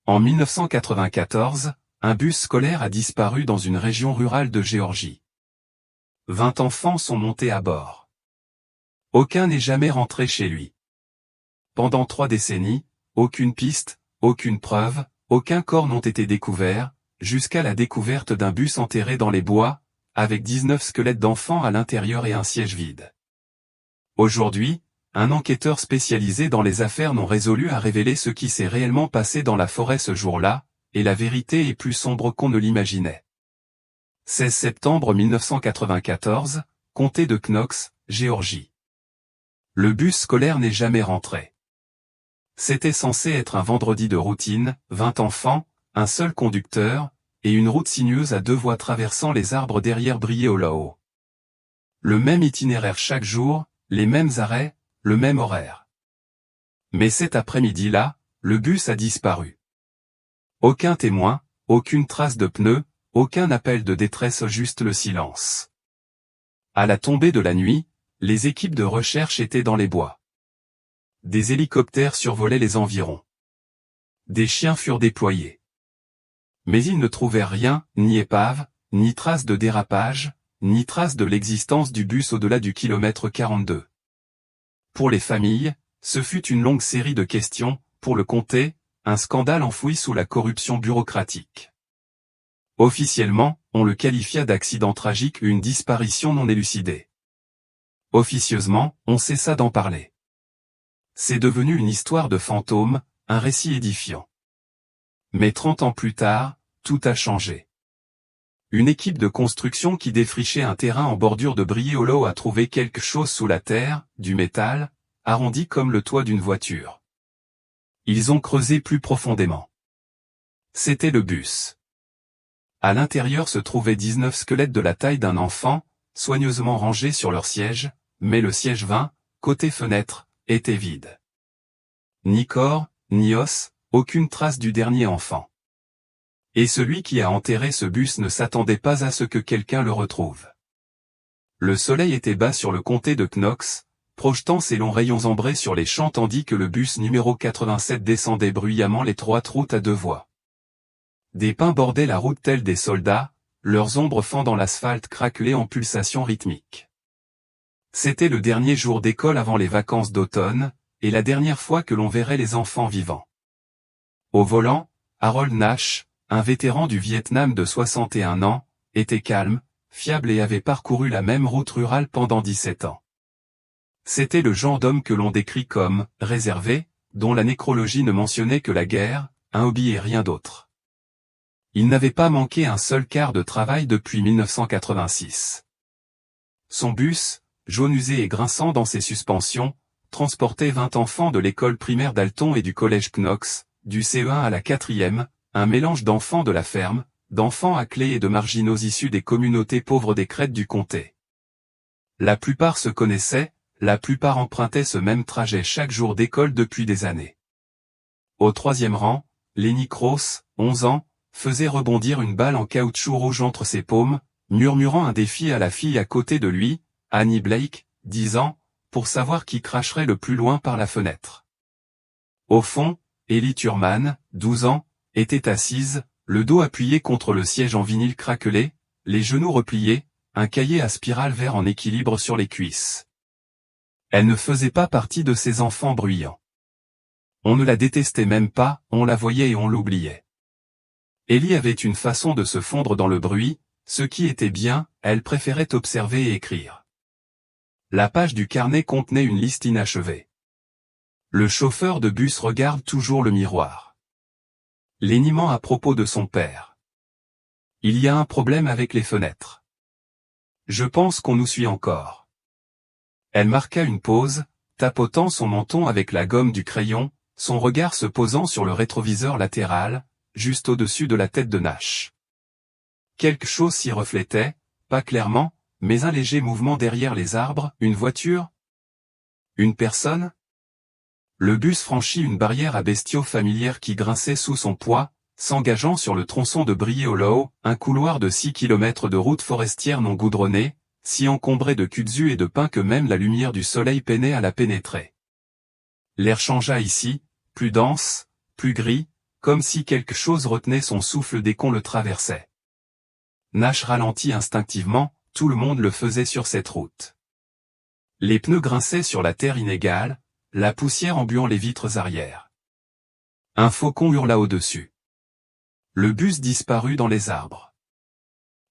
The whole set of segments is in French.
En 1994, un bus scolaire a disparu dans une région rurale de Géorgie. 20 enfants sont montés à bord. Aucun n'est jamais rentré chez lui. Pendant 3 décennies, aucune piste, aucune preuve, aucun corps n'ont été découverts, jusqu'à la découverte d'un bus enterré dans les bois, avec 19 squelettes d'enfants à l'intérieur et un siège vide. Aujourd'hui, un enquêteur spécialisé dans les affaires non résolues a révélé ce qui s'est réellement passé dans la forêt ce jour-là, et la vérité est plus sombre qu'on ne l'imaginait. 16 septembre 1994, comté de Knox, Géorgie. Le bus scolaire n'est jamais rentré. C'était censé être un vendredi de routine, 20 enfants, un seul conducteur, et une route sinueuse à 2 voies traversant les arbres derrière Brillers-au-Laos. Le même itinéraire chaque jour, les mêmes arrêts, le même horaire. Mais cet après-midi-là, le bus a disparu. Aucun témoin, aucune trace de pneus, aucun appel de détresse, juste le silence. À la tombée de la nuit, les équipes de recherche étaient dans les bois. Des hélicoptères survolaient les environs. Des chiens furent déployés. Mais ils ne trouvaient rien, ni épave, ni trace de dérapage, ni trace de l'existence du bus au-delà du kilomètre 42. Pour les familles, ce fut une longue série de questions, pour le comté, un scandale enfoui sous la corruption bureaucratique. Officiellement, on le qualifia d'accident tragique, une disparition non élucidée. Officieusement, on cessa d'en parler. C'est devenu une histoire de fantôme, un récit édifiant. Mais 30 ans plus tard, tout a changé. Une équipe de construction qui défrichait un terrain en bordure de Brillers-au-Laos a trouvé quelque chose sous la terre, du métal, arrondi comme le toit d'une voiture. Ils ont creusé plus profondément. C'était le bus. À l'intérieur se trouvaient 19 squelettes de la taille d'un enfant, soigneusement rangés sur leur siège, mais le siège 20, côté fenêtre, était vide. Ni corps, ni os, aucune trace du dernier enfant. Et celui qui a enterré ce bus ne s'attendait pas à ce que quelqu'un le retrouve. Le soleil était bas sur le comté de Knox, projetant ses longs rayons ambrés sur les champs tandis que le bus numéro 87 descendait bruyamment l'étroite route à 2 voies. Des pins bordaient la route tels des soldats, leurs ombres fendant l'asphalte craquelé en pulsations rythmiques. C'était le dernier jour d'école avant les vacances d'automne, et la dernière fois que l'on verrait les enfants vivants. Au volant, Harold Nash, un vétéran du Vietnam de 61 ans, était calme, fiable et avait parcouru la même route rurale pendant 17 ans. C'était le genre d'homme que l'on décrit comme « réservé », dont la nécrologie ne mentionnait que la guerre, un hobby et rien d'autre. Il n'avait pas manqué un seul quart de travail depuis 1986. Son bus, jaune usé et grinçant dans ses suspensions, transportait 20 enfants de l'école primaire d'Alton et du collège Knox, du CE1 à la 4e, un mélange d'enfants de la ferme, d'enfants à clé et de marginaux issus des communautés pauvres des crêtes du comté. La plupart se connaissaient, la plupart empruntaient ce même trajet chaque jour d'école depuis des années. Au 3e rang, Lenny Cross, 11 ans, faisait rebondir une balle en caoutchouc rouge entre ses paumes, murmurant un défi à la fille à côté de lui, Annie Blake, 10 ans, pour savoir qui cracherait le plus loin par la fenêtre. Au fond, Ellie Thurman, 12 ans, était assise, le dos appuyé contre le siège en vinyle craquelé, les genoux repliés, un cahier à spirale vert en équilibre sur les cuisses. Elle ne faisait pas partie de ces enfants bruyants. On ne la détestait même pas, on la voyait et on l'oubliait. Ellie avait une façon de se fondre dans le bruit, ce qui était bien, elle préférait observer et écrire. La page du carnet contenait une liste inachevée. Le chauffeur de bus regarde toujours le miroir. Lenny ment à propos de son père. Il y a un problème avec les fenêtres. Je pense qu'on nous suit encore. Elle marqua une pause, tapotant son menton avec la gomme du crayon, son regard se posant sur le rétroviseur latéral, juste au-dessus de la tête de Nash. Quelque chose s'y reflétait, pas clairement, mais un léger mouvement derrière les arbres, une voiture? Une personne? Le bus franchit une barrière à bestiaux familière qui grinçait sous son poids, s'engageant sur le tronçon de Brillers-au-Laos, un couloir de 6 km de route forestière non goudronnée, si encombré de kudzu et de pins que même la lumière du soleil peinait à la pénétrer. L'air changea ici, plus dense, plus gris, comme si quelque chose retenait son souffle dès qu'on le traversait. Nash ralentit instinctivement, tout le monde le faisait sur cette route. Les pneus grinçaient sur la terre inégale, la poussière embuant les vitres arrière. Un faucon hurla au-dessus. Le bus disparut dans les arbres.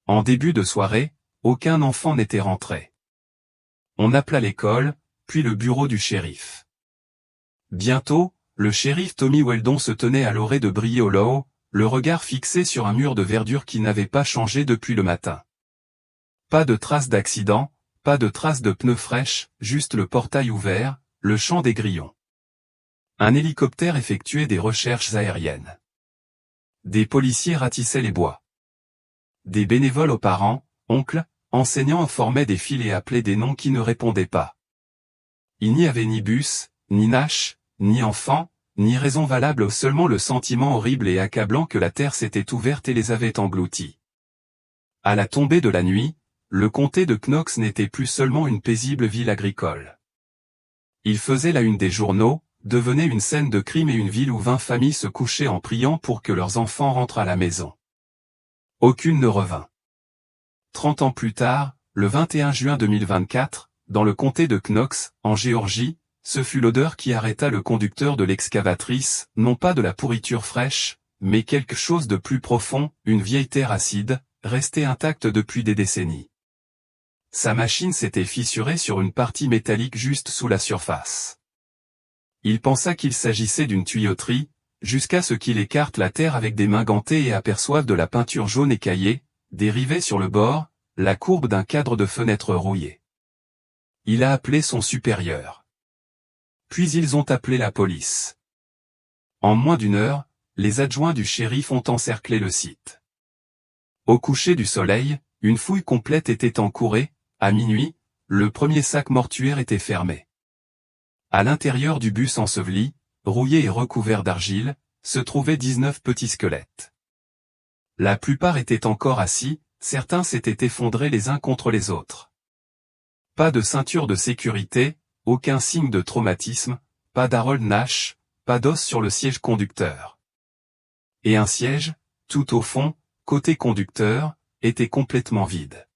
En début de soirée, aucun enfant n'était rentré. On appela l'école, puis le bureau du shérif. Bientôt, le shérif Tommy Weldon se tenait à l'orée de Brie Hollow, le regard fixé sur un mur de verdure qui n'avait pas changé depuis le matin. Pas de traces d'accident, pas de traces de pneus fraîches, juste le portail ouvert, le chant des grillons. Un hélicoptère effectuait des recherches aériennes. Des policiers ratissaient les bois. Des bénévoles aux parents, oncles, enseignants formaient des files et appelaient des noms qui ne répondaient pas. Il n'y avait ni bus, ni Nash, ni enfant, ni raison valable, seulement le sentiment horrible et accablant que la terre s'était ouverte et les avait engloutis. À la tombée de la nuit, le comté de Knox n'était plus seulement une paisible ville agricole. Il faisait la une des journaux, devenait une scène de crime et une ville où 20 familles se couchaient en priant pour que leurs enfants rentrent à la maison. Aucune ne revint. 30 ans plus tard, le 21 juin 2024, dans le comté de Knox, en Géorgie, ce fut l'odeur qui arrêta le conducteur de l'excavatrice, non pas de la pourriture fraîche, mais quelque chose de plus profond, une vieille terre acide, restée intacte depuis des décennies. Sa machine s'était fissurée sur une partie métallique juste sous la surface. Il pensa qu'il s'agissait d'une tuyauterie, jusqu'à ce qu'il écarte la terre avec des mains gantées et aperçoive de la peinture jaune écaillée, des rivets sur le bord, la courbe d'un cadre de fenêtre rouillé. Il a appelé son supérieur. Puis ils ont appelé la police. En moins d'une heure, les adjoints du shérif ont encerclé le site. Au coucher du soleil, une fouille complète était encourée, à minuit, le premier sac mortuaire était fermé. À l'intérieur du bus enseveli, rouillé et recouvert d'argile, se trouvaient 19 petits squelettes. La plupart étaient encore assis, certains s'étaient effondrés les uns contre les autres. Pas de ceinture de sécurité, aucun signe de traumatisme, pas d'Harold Nash, pas d'os sur le siège conducteur. Et un siège, tout au fond, côté conducteur, était complètement vide.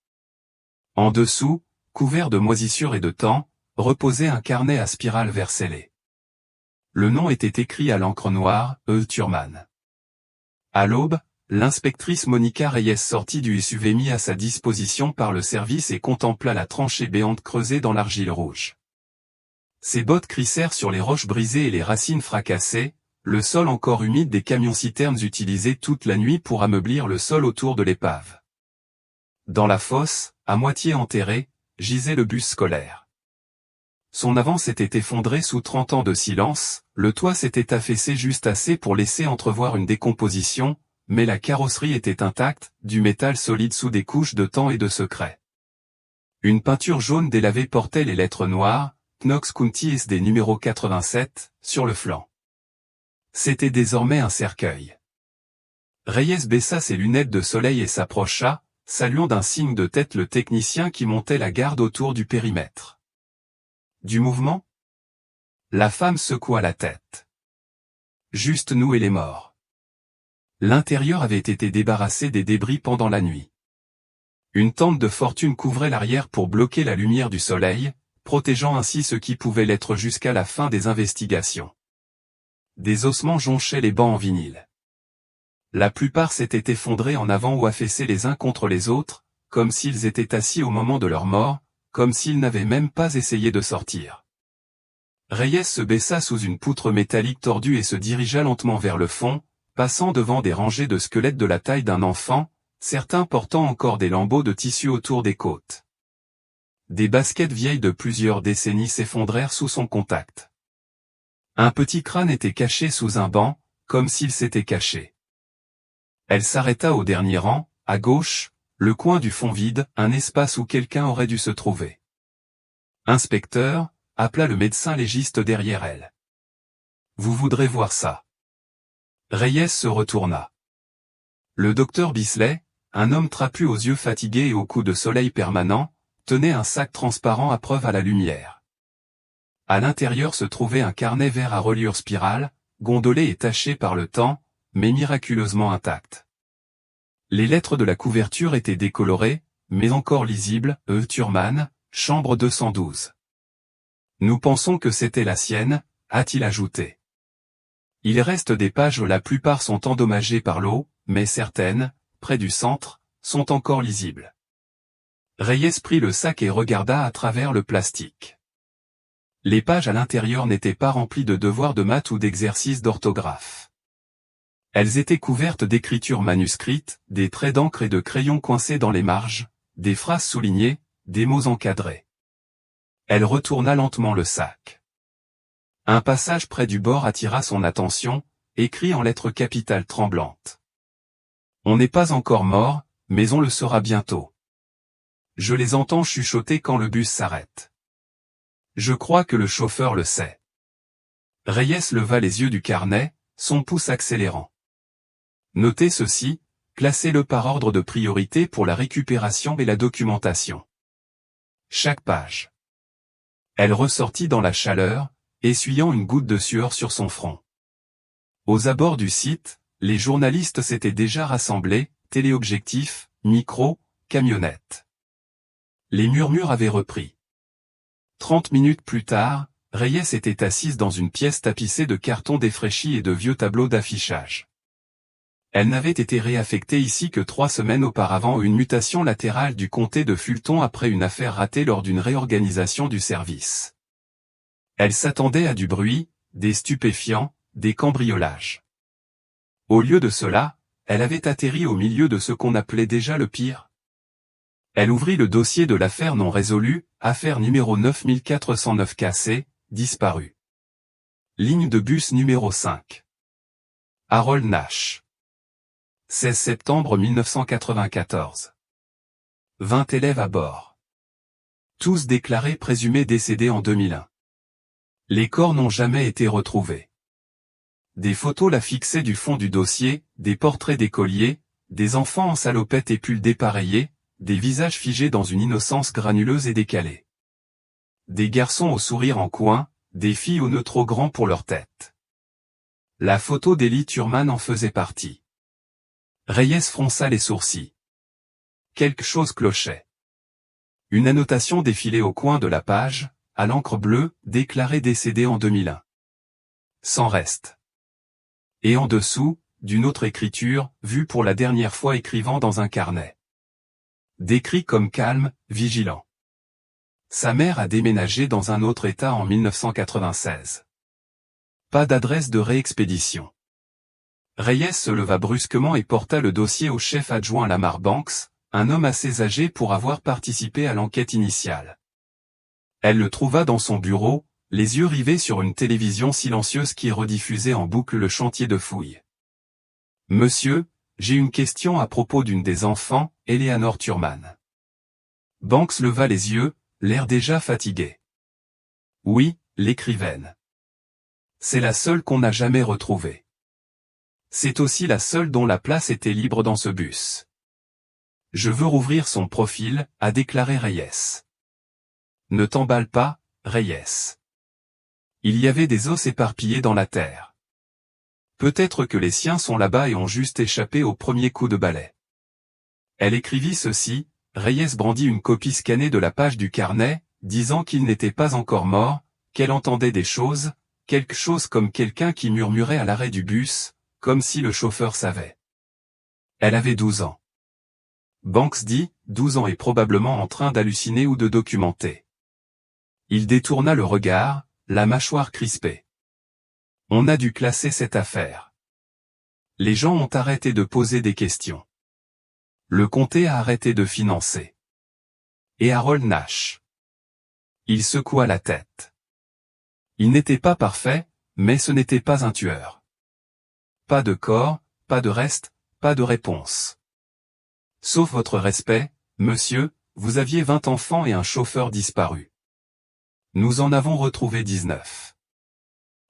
En dessous, couvert de moisissures et de temps, reposait un carnet à spirale vert scellé. Le nom était écrit à l'encre noire, Thurman. À l'aube, l'inspectrice Monica Reyes sortit du SUV mis à sa disposition par le service et contempla la tranchée béante creusée dans l'argile rouge. Ses bottes crissèrent sur les roches brisées et les racines fracassées, le sol encore humide des camions-citernes utilisés toute la nuit pour ameublir le sol autour de l'épave. Dans la fosse, à moitié enterré, gisait le bus scolaire. Son avant s'était effondré sous 30 ans de silence, le toit s'était affaissé juste assez pour laisser entrevoir une décomposition, mais la carrosserie était intacte, du métal solide sous des couches de temps et de secret. Une peinture jaune délavée portait les lettres noires, Knox County SD numéro 87, sur le flanc. C'était désormais un cercueil. Reyes baissa ses lunettes de soleil et s'approcha, saluant d'un signe de tête le technicien qui montait la garde autour du périmètre. Du mouvement? La femme secoua la tête. Juste nous et les morts. L'intérieur avait été débarrassé des débris pendant la nuit. Une tente de fortune couvrait l'arrière pour bloquer la lumière du soleil, protégeant ainsi ce qui pouvait l'être jusqu'à la fin des investigations. Des ossements jonchaient les bancs en vinyle. La plupart s'étaient effondrés en avant ou affaissés les uns contre les autres, comme s'ils étaient assis au moment de leur mort, comme s'ils n'avaient même pas essayé de sortir. Reyes se baissa sous une poutre métallique tordue et se dirigea lentement vers le fond, passant devant des rangées de squelettes de la taille d'un enfant, certains portant encore des lambeaux de tissu autour des côtes. Des baskets vieilles de plusieurs décennies s'effondrèrent sous son contact. Un petit crâne était caché sous un banc, comme s'il s'était caché. Elle s'arrêta au dernier rang, à gauche, le coin du fond vide, un espace où quelqu'un aurait dû se trouver. Inspecteur, appela le médecin légiste derrière elle. Vous voudrez voir ça. Reyes se retourna. Le docteur Bisley, un homme trapu aux yeux fatigués et au coup de soleil permanent, tenait un sac transparent à preuve à la lumière. À l'intérieur se trouvait un carnet vert à reliure spirale, gondolé et taché par le temps, mais miraculeusement intacte. Les lettres de la couverture étaient décolorées, mais encore lisibles. Thurman, chambre 212. Nous pensons que c'était la sienne, a-t-il ajouté. Il reste des pages, la plupart sont endommagées par l'eau, mais certaines, près du centre, sont encore lisibles. Reyes prit le sac et regarda à travers le plastique. Les pages à l'intérieur n'étaient pas remplies de devoirs de maths ou d'exercices d'orthographe. Elles étaient couvertes d'écritures manuscrites, des traits d'encre et de crayons coincés dans les marges, des phrases soulignées, des mots encadrés. Elle retourna lentement le sac. Un passage près du bord attira son attention, écrit en lettres capitales tremblantes. On n'est pas encore mort, mais on le sera bientôt. Je les entends chuchoter quand le bus s'arrête. Je crois que le chauffeur le sait. Reyes leva les yeux du carnet, son pouce accélérant. Notez ceci, classez-le par ordre de priorité pour la récupération et la documentation. Chaque page. Elle ressortit dans la chaleur, essuyant une goutte de sueur sur son front. Aux abords du site, les journalistes s'étaient déjà rassemblés, téléobjectifs, micros, camionnettes. Les murmures avaient repris. 30 minutes plus tard, Reyes était assise dans une pièce tapissée de cartons défraîchis et de vieux tableaux d'affichage. Elle n'avait été réaffectée ici que 3 semaines auparavant, une mutation latérale du comté de Fulton après une affaire ratée lors d'une réorganisation du service. Elle s'attendait à du bruit, des stupéfiants, des cambriolages. Au lieu de cela, elle avait atterri au milieu de ce qu'on appelait déjà le pire. Elle ouvrit le dossier de l'affaire non résolue, affaire numéro 9409 KC, disparue. Ligne de bus numéro 5. Harold Nash. 16 septembre 1994. 20 élèves à bord. Tous déclarés présumés décédés en 2001. Les corps n'ont jamais été retrouvés. Des photos la fixaient du fond du dossier, des portraits d'écoliers, des enfants en salopette et pulls dépareillés, des visages figés dans une innocence granuleuse et décalée. Des garçons au sourire en coin, des filles aux nœuds trop grands pour leur tête. La photo d'Ellie Thurman en faisait partie. Reyes fronça les sourcils. Quelque chose clochait. Une annotation défilait au coin de la page, à l'encre bleue, déclaré décédé en 2001. Sans reste. Et en dessous, d'une autre écriture, vue pour la dernière fois écrivant dans un carnet. Décrit comme calme, vigilant. Sa mère a déménagé dans un autre état en 1996. Pas d'adresse de réexpédition. Reyes se leva brusquement et porta le dossier au chef adjoint Lamar Banks, un homme assez âgé pour avoir participé à l'enquête initiale. Elle le trouva dans son bureau, les yeux rivés sur une télévision silencieuse qui rediffusait en boucle le chantier de fouilles. « Monsieur, j'ai une question à propos d'une des enfants, Eleanor Thurman. » Banks leva les yeux, l'air déjà fatigué. « Oui, l'écrivaine. C'est la seule qu'on n'a jamais retrouvée. C'est aussi la seule dont la place était libre dans ce bus. Je veux rouvrir son profil, a déclaré Reyes. Ne t'emballe pas, Reyes. Il y avait des os éparpillés dans la terre. Peut-être que les siens sont là-bas et ont juste échappé au premier coup de balai. Elle écrivit ceci, Reyes brandit une copie scannée de la page du carnet, disant qu'il n'était pas encore mort, qu'elle entendait des choses, quelque chose comme quelqu'un qui murmurait à l'arrêt du bus, comme si le chauffeur savait. Elle avait 12 ans. Banks dit, 12 ans et probablement en train d'halluciner ou de documenter. Il détourna le regard, la mâchoire crispée. On a dû classer cette affaire. Les gens ont arrêté de poser des questions. Le comté a arrêté de financer. Et Harold Nash. Il secoua la tête. Il n'était pas parfait, mais ce n'était pas un tueur. Pas de corps, pas de reste, pas de réponse. Sauf votre respect, monsieur, vous aviez 20 enfants et un chauffeur disparu. Nous en avons retrouvé 19.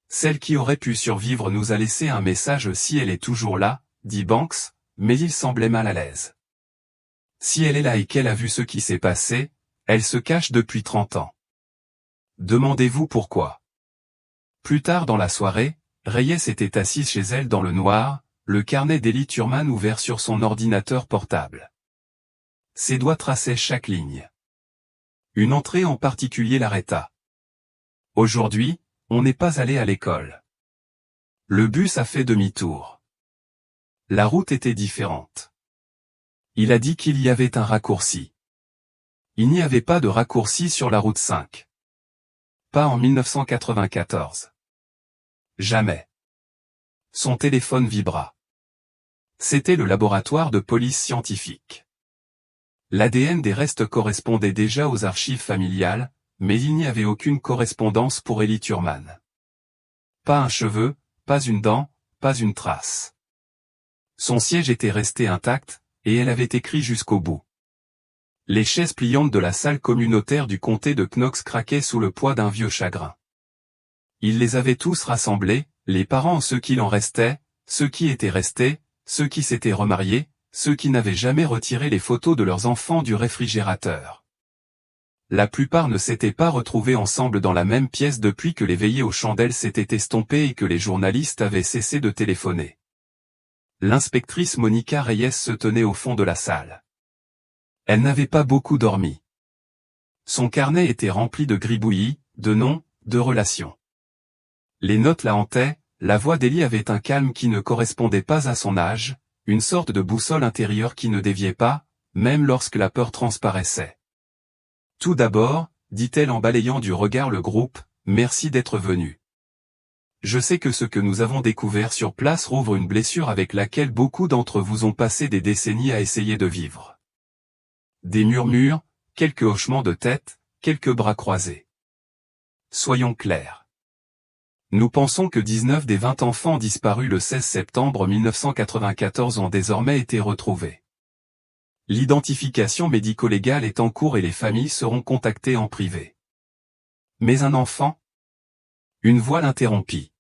Celle qui aurait pu survivre nous a laissé un message si elle est toujours là, dit Banks, mais il semblait mal à l'aise. Si elle est là et qu'elle a vu ce qui s'est passé, elle se cache depuis 30 ans. Demandez-vous pourquoi. Plus tard dans la soirée, Reyes était assise chez elle dans le noir, le carnet d'Ellie Thurman ouvert sur son ordinateur portable. Ses doigts traçaient chaque ligne. Une entrée en particulier l'arrêta. Aujourd'hui, on n'est pas allé à l'école. Le bus a fait demi-tour. La route était différente. Il a dit qu'il y avait un raccourci. Il n'y avait pas de raccourci sur la route 5. Pas en 1994. Jamais. Son téléphone vibra. C'était le laboratoire de police scientifique. L'ADN des restes correspondait déjà aux archives familiales, mais il n'y avait aucune correspondance pour Ellie Thurman. Pas un cheveu, pas une dent, pas une trace. Son siège était resté intact, et elle avait écrit jusqu'au bout. Les chaises pliantes de la salle communautaire du comté de Knox craquaient sous le poids d'un vieux chagrin. Il les avait tous rassemblés, les parents, ceux qui en restaient, ceux qui étaient restés, ceux qui s'étaient remariés, ceux qui n'avaient jamais retiré les photos de leurs enfants du réfrigérateur. La plupart ne s'étaient pas retrouvés ensemble dans la même pièce depuis que les veillées aux chandelles s'étaient estompées et que les journalistes avaient cessé de téléphoner. L'inspectrice Monica Reyes se tenait au fond de la salle. Elle n'avait pas beaucoup dormi. Son carnet était rempli de gribouillis, de noms, de relations. Les notes la hantaient, la voix d'Ellie avait un calme qui ne correspondait pas à son âge, une sorte de boussole intérieure qui ne déviait pas, même lorsque la peur transparaissait. Tout d'abord, dit-elle en balayant du regard le groupe, merci d'être venu. Je sais que ce que nous avons découvert sur place rouvre une blessure avec laquelle beaucoup d'entre vous ont passé des décennies à essayer de vivre. Des murmures, quelques hochements de tête, quelques bras croisés. Soyons clairs. Nous pensons que 19 des 20 enfants disparus le 16 septembre 1994 ont désormais été retrouvés. L'identification médico-légale est en cours et les familles seront contactées en privé. Mais un enfant ? Une voix l'interrompit.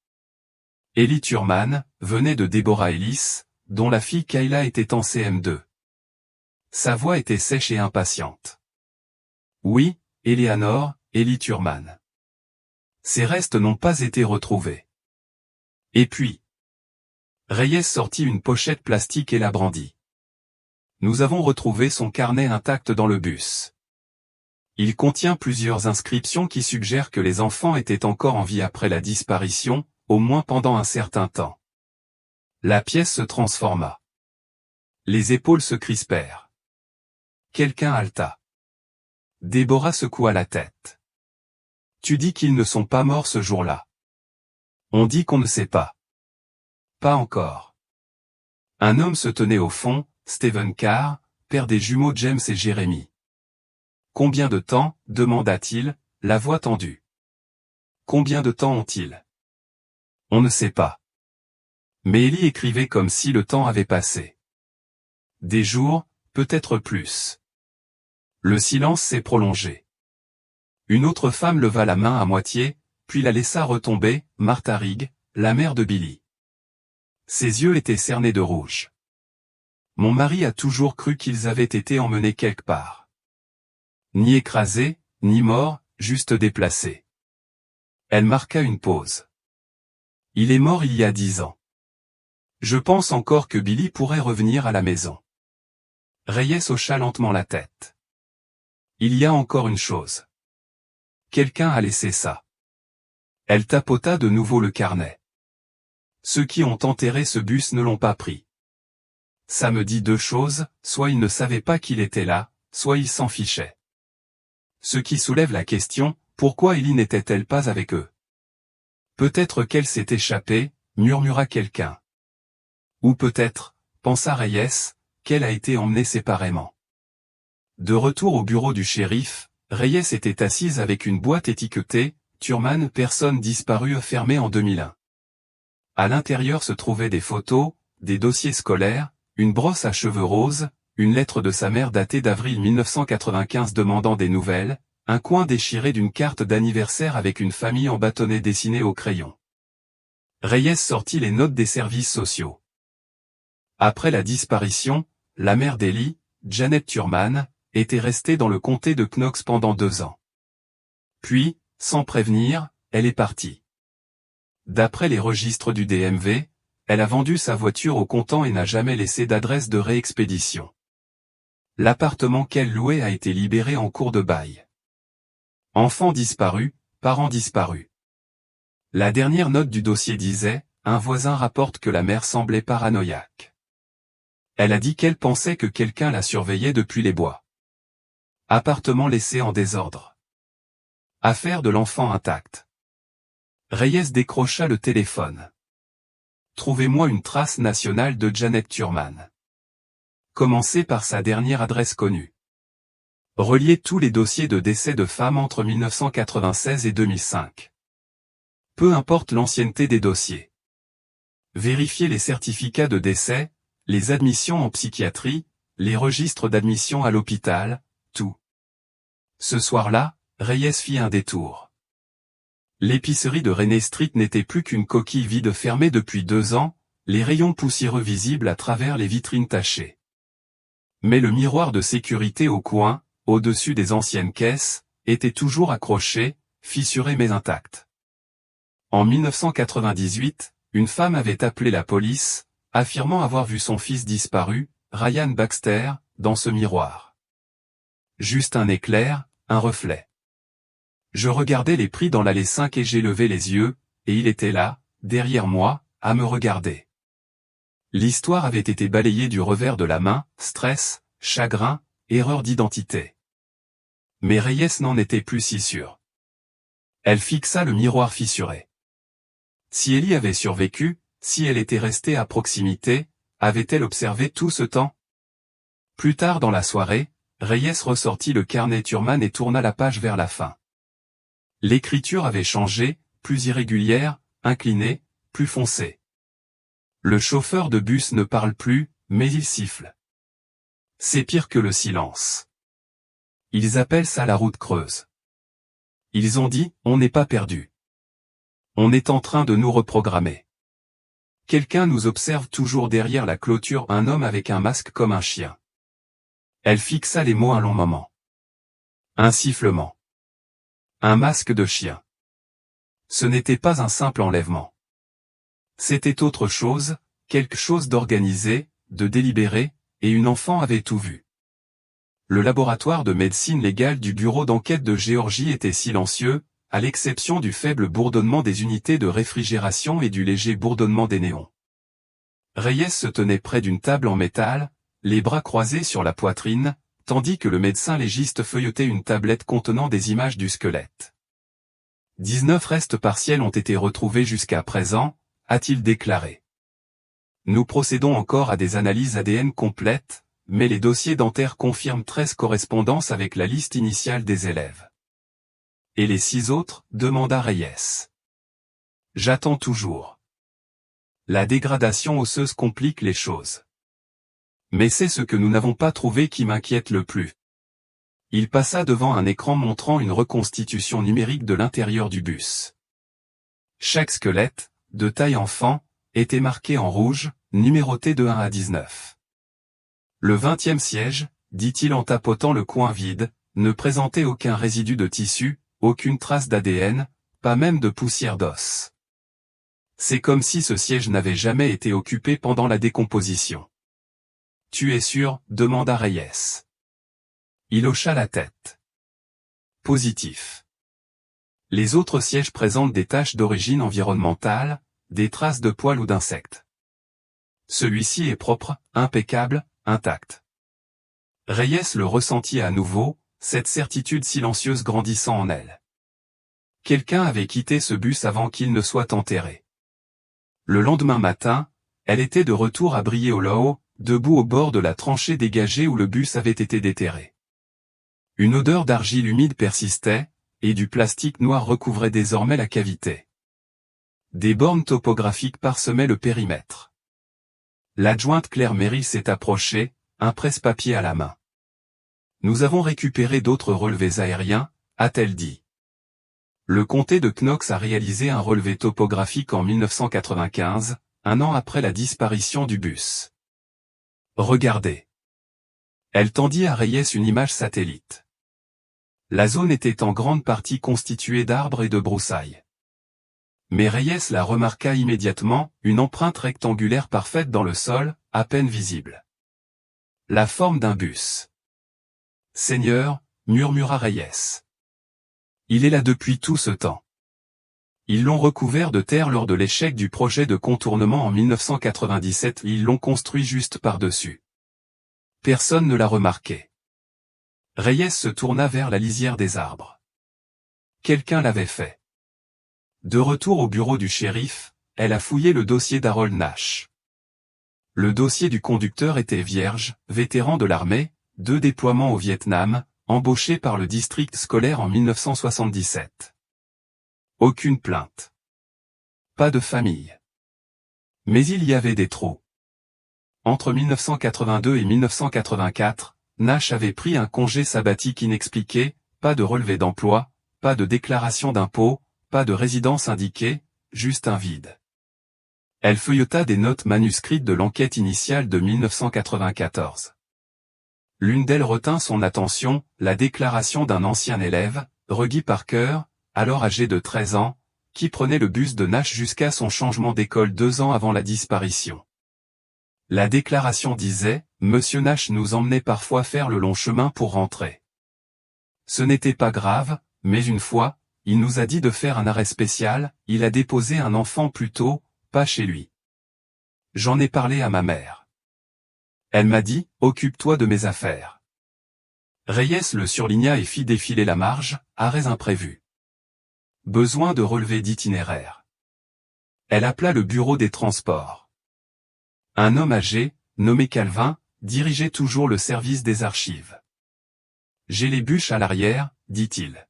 Ellie Thurman venait de Deborah Ellis, dont la fille Kayla était en CM2. Sa voix était sèche et impatiente. Oui, Eleanor, Ellie Thurman. Ses restes n'ont pas été retrouvés. Et puis, Reyes sortit une pochette plastique et la brandit. Nous avons retrouvé son carnet intact dans le bus. Il contient plusieurs inscriptions qui suggèrent que les enfants étaient encore en vie après la disparition, au moins pendant un certain temps. La pièce se transforma. Les épaules se crispèrent. Quelqu'un haleta. Déborah secoua la tête. Tu dis qu'ils ne sont pas morts ce jour-là. On dit qu'on ne sait pas. Pas encore. Un homme se tenait au fond, Stephen Carr, père des jumeaux James et Jeremy. Combien de temps, demanda-t-il, la voix tendue. Combien de temps ont-ils? On ne sait pas. Mais Ellie écrivait comme si le temps avait passé. Des jours, peut-être plus. Le silence s'est prolongé. Une autre femme leva la main à moitié, puis la laissa retomber, Martha Rigg, la mère de Billy. Ses yeux étaient cernés de rouge. Mon mari a toujours cru qu'ils avaient été emmenés quelque part. Ni écrasés, ni morts, juste déplacés. Elle marqua une pause. Il est mort il y a 10 ans. Je pense encore que Billy pourrait revenir à la maison. Reyes hocha lentement la tête. Il y a encore une chose. Quelqu'un a laissé ça. Elle tapota de nouveau le carnet. Ceux qui ont enterré ce bus ne l'ont pas pris. Ça me dit deux choses, soit ils ne savaient pas qu'il était là, soit ils s'en fichaient. Ce qui soulève la question, pourquoi Ellie n'était-elle pas avec eux? Peut-être qu'elle s'est échappée, murmura quelqu'un. Ou peut-être, pensa Reyes, qu'elle a été emmenée séparément. De retour au bureau du shérif, Reyes était assise avec une boîte étiquetée « Thurman, personne disparue » fermée en 2001. À l'intérieur se trouvaient des photos, des dossiers scolaires, une brosse à cheveux roses, une lettre de sa mère datée d'avril 1995 demandant des nouvelles, un coin déchiré d'une carte d'anniversaire avec une famille en bâtonnet dessinée au crayon. Reyes sortit les notes des services sociaux. Après la disparition, la mère d'Ellie, Janet Thurman, était restée dans le comté de Knox pendant 2 ans. Puis, sans prévenir, elle est partie. D'après les registres du DMV, elle a vendu sa voiture au comptant et n'a jamais laissé d'adresse de réexpédition. L'appartement qu'elle louait a été libéré en cours de bail. Enfant disparu, parents disparus. La dernière note du dossier disait, un voisin rapporte que la mère semblait paranoïaque. Elle a dit qu'elle pensait que quelqu'un la surveillait depuis les bois. Appartement laissé en désordre. Affaire de l'enfant intacte. Reyes décrocha le téléphone. Trouvez-moi une trace nationale de Janet Thurman. Commencez par sa dernière adresse connue. Reliez tous les dossiers de décès de femmes entre 1996 et 2005. Peu importe l'ancienneté des dossiers. Vérifiez les certificats de décès, les admissions en psychiatrie, les registres d'admission à l'hôpital, tout. Ce soir-là, Reyes fit un détour. L'épicerie de Renée Street n'était plus qu'une coquille vide fermée depuis 2 ans, les rayons poussiéreux visibles à travers les vitrines tachées. Mais le miroir de sécurité au coin, au-dessus des anciennes caisses, était toujours accroché, fissuré mais intact. En 1998, une femme avait appelé la police, affirmant avoir vu son fils disparu, Ryan Baxter, dans ce miroir. Juste un éclair, un reflet. Je regardais les prix dans l'allée 5 et j'ai levé les yeux, et il était là, derrière moi, à me regarder. L'histoire avait été balayée du revers de la main, stress, chagrin, erreur d'identité. Mais Reyes n'en était plus si sûre. Elle fixa le miroir fissuré. Si Ellie avait survécu, si elle était restée à proximité, avait-elle observé tout ce temps? Plus tard dans la soirée, Reyes ressortit le carnet Thurman et tourna la page vers la fin. L'écriture avait changé, plus irrégulière, inclinée, plus foncée. Le chauffeur de bus ne parle plus, mais il siffle. C'est pire que le silence. Ils appellent ça la route creuse. Ils ont dit, on n'est pas perdu. On est en train de nous reprogrammer. Quelqu'un nous observe toujours derrière la clôture, un homme avec un masque comme un chien. Elle fixa les mots un long moment. Un sifflement. Un masque de chien. Ce n'était pas un simple enlèvement. C'était autre chose, quelque chose d'organisé, de délibéré, et une enfant avait tout vu. Le laboratoire de médecine légale du bureau d'enquête de Géorgie était silencieux, à l'exception du faible bourdonnement des unités de réfrigération et du léger bourdonnement des néons. Reyes se tenait près d'une table en métal, les bras croisés sur la poitrine, tandis que le médecin légiste feuilletait une tablette contenant des images du squelette. 19 restes partiels ont été retrouvés jusqu'à présent, a-t-il déclaré. Nous procédons encore à des analyses ADN complètes, mais les dossiers dentaires confirment 13 correspondances avec la liste initiale des élèves. Et les 6 autres, demanda Reyes. J'attends toujours. La dégradation osseuse complique les choses. Mais c'est ce que nous n'avons pas trouvé qui m'inquiète le plus. Il passa devant un écran montrant une reconstitution numérique de l'intérieur du bus. Chaque squelette, de taille enfant, était marqué en rouge, numéroté de 1 à 19. Le 20e siège, dit-il en tapotant le coin vide, ne présentait aucun résidu de tissu, aucune trace d'ADN, pas même de poussière d'os. C'est comme si ce siège n'avait jamais été occupé pendant la décomposition. Tu es sûr? Demanda Reyes. Il hocha la tête. Positif. Les autres sièges présentent des taches d'origine environnementale, des traces de poils ou d'insectes. Celui-ci est propre, impeccable, intact. Reyes le ressentit à nouveau, cette certitude silencieuse grandissant en elle. Quelqu'un avait quitté ce bus avant qu'il ne soit enterré. Le lendemain matin, elle était de retour à Brieau-Low, debout au bord de la tranchée dégagée où le bus avait été déterré. Une odeur d'argile humide persistait, et du plastique noir recouvrait désormais la cavité. Des bornes topographiques parsemaient le périmètre. L'adjointe Claire Merrill s'est approchée, un presse-papier à la main. Nous avons récupéré d'autres relevés aériens, a-t-elle dit. Le comté de Knox a réalisé un relevé topographique en 1995, un an après la disparition du bus. Regardez. Elle tendit à Reyes une image satellite. La zone était en grande partie constituée d'arbres et de broussailles. Mais Reyes la remarqua immédiatement, une empreinte rectangulaire parfaite dans le sol, à peine visible. La forme d'un bus. Seigneur, murmura Reyes. Il est là depuis tout ce temps. Ils l'ont recouvert de terre lors de l'échec du projet de contournement en 1997 et ils l'ont construit juste par-dessus. Personne ne l'a remarqué. Reyes se tourna vers la lisière des arbres. Quelqu'un l'avait fait. De retour au bureau du shérif, elle a fouillé le dossier d'Harold Nash. Le dossier du conducteur était vierge, vétéran de l'armée, 2 déploiements au Vietnam, embauché par le district scolaire en 1977. Aucune plainte. Pas de famille. Mais il y avait des trous. Entre 1982 et 1984, Nash avait pris un congé sabbatique inexpliqué, pas de relevé d'emploi, pas de déclaration d'impôt, pas de résidence indiquée, juste un vide. Elle feuilleta des notes manuscrites de l'enquête initiale de 1994. L'une d'elles retint son attention, la déclaration d'un ancien élève, Reggie Parker, alors âgé de 13 ans, qui prenait le bus de Nash jusqu'à son changement d'école 2 ans avant la disparition. La déclaration disait, « Monsieur Nash nous emmenait parfois faire le long chemin pour rentrer. Ce n'était pas grave, mais une fois, il nous a dit de faire un arrêt spécial, il a déposé un enfant plus tôt, pas chez lui. J'en ai parlé à ma mère. Elle m'a dit, occupe-toi de mes affaires. » Reyes le surligna et fit défiler la marge, arrêts imprévus. Besoin de relevé d'itinéraire. Elle appela le bureau des transports. Un homme âgé, nommé Calvin, dirigeait toujours le service des archives. « J'ai les bûches à l'arrière, dit-il.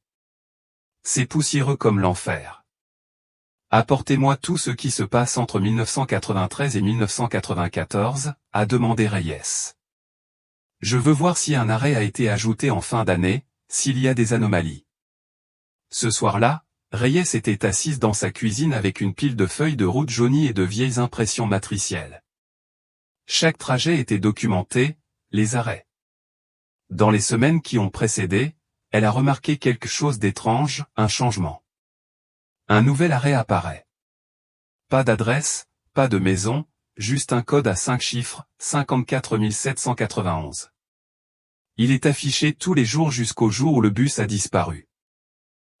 C'est poussiéreux comme l'enfer. Apportez-moi tout ce qui se passe entre 1993 et 1994, a demandé Reyes. Je veux voir si un arrêt a été ajouté en fin d'année, s'il y a des anomalies. Ce soir-là, Reyes était assise dans sa cuisine avec une pile de feuilles de route jaunies et de vieilles impressions matricielles. Chaque trajet était documenté, les arrêts. Dans les semaines qui ont précédé, elle a remarqué quelque chose d'étrange, un changement. Un nouvel arrêt apparaît. Pas d'adresse, pas de maison, juste un code à 5 chiffres, 54 791. Il est affiché tous les jours jusqu'au jour où le bus a disparu.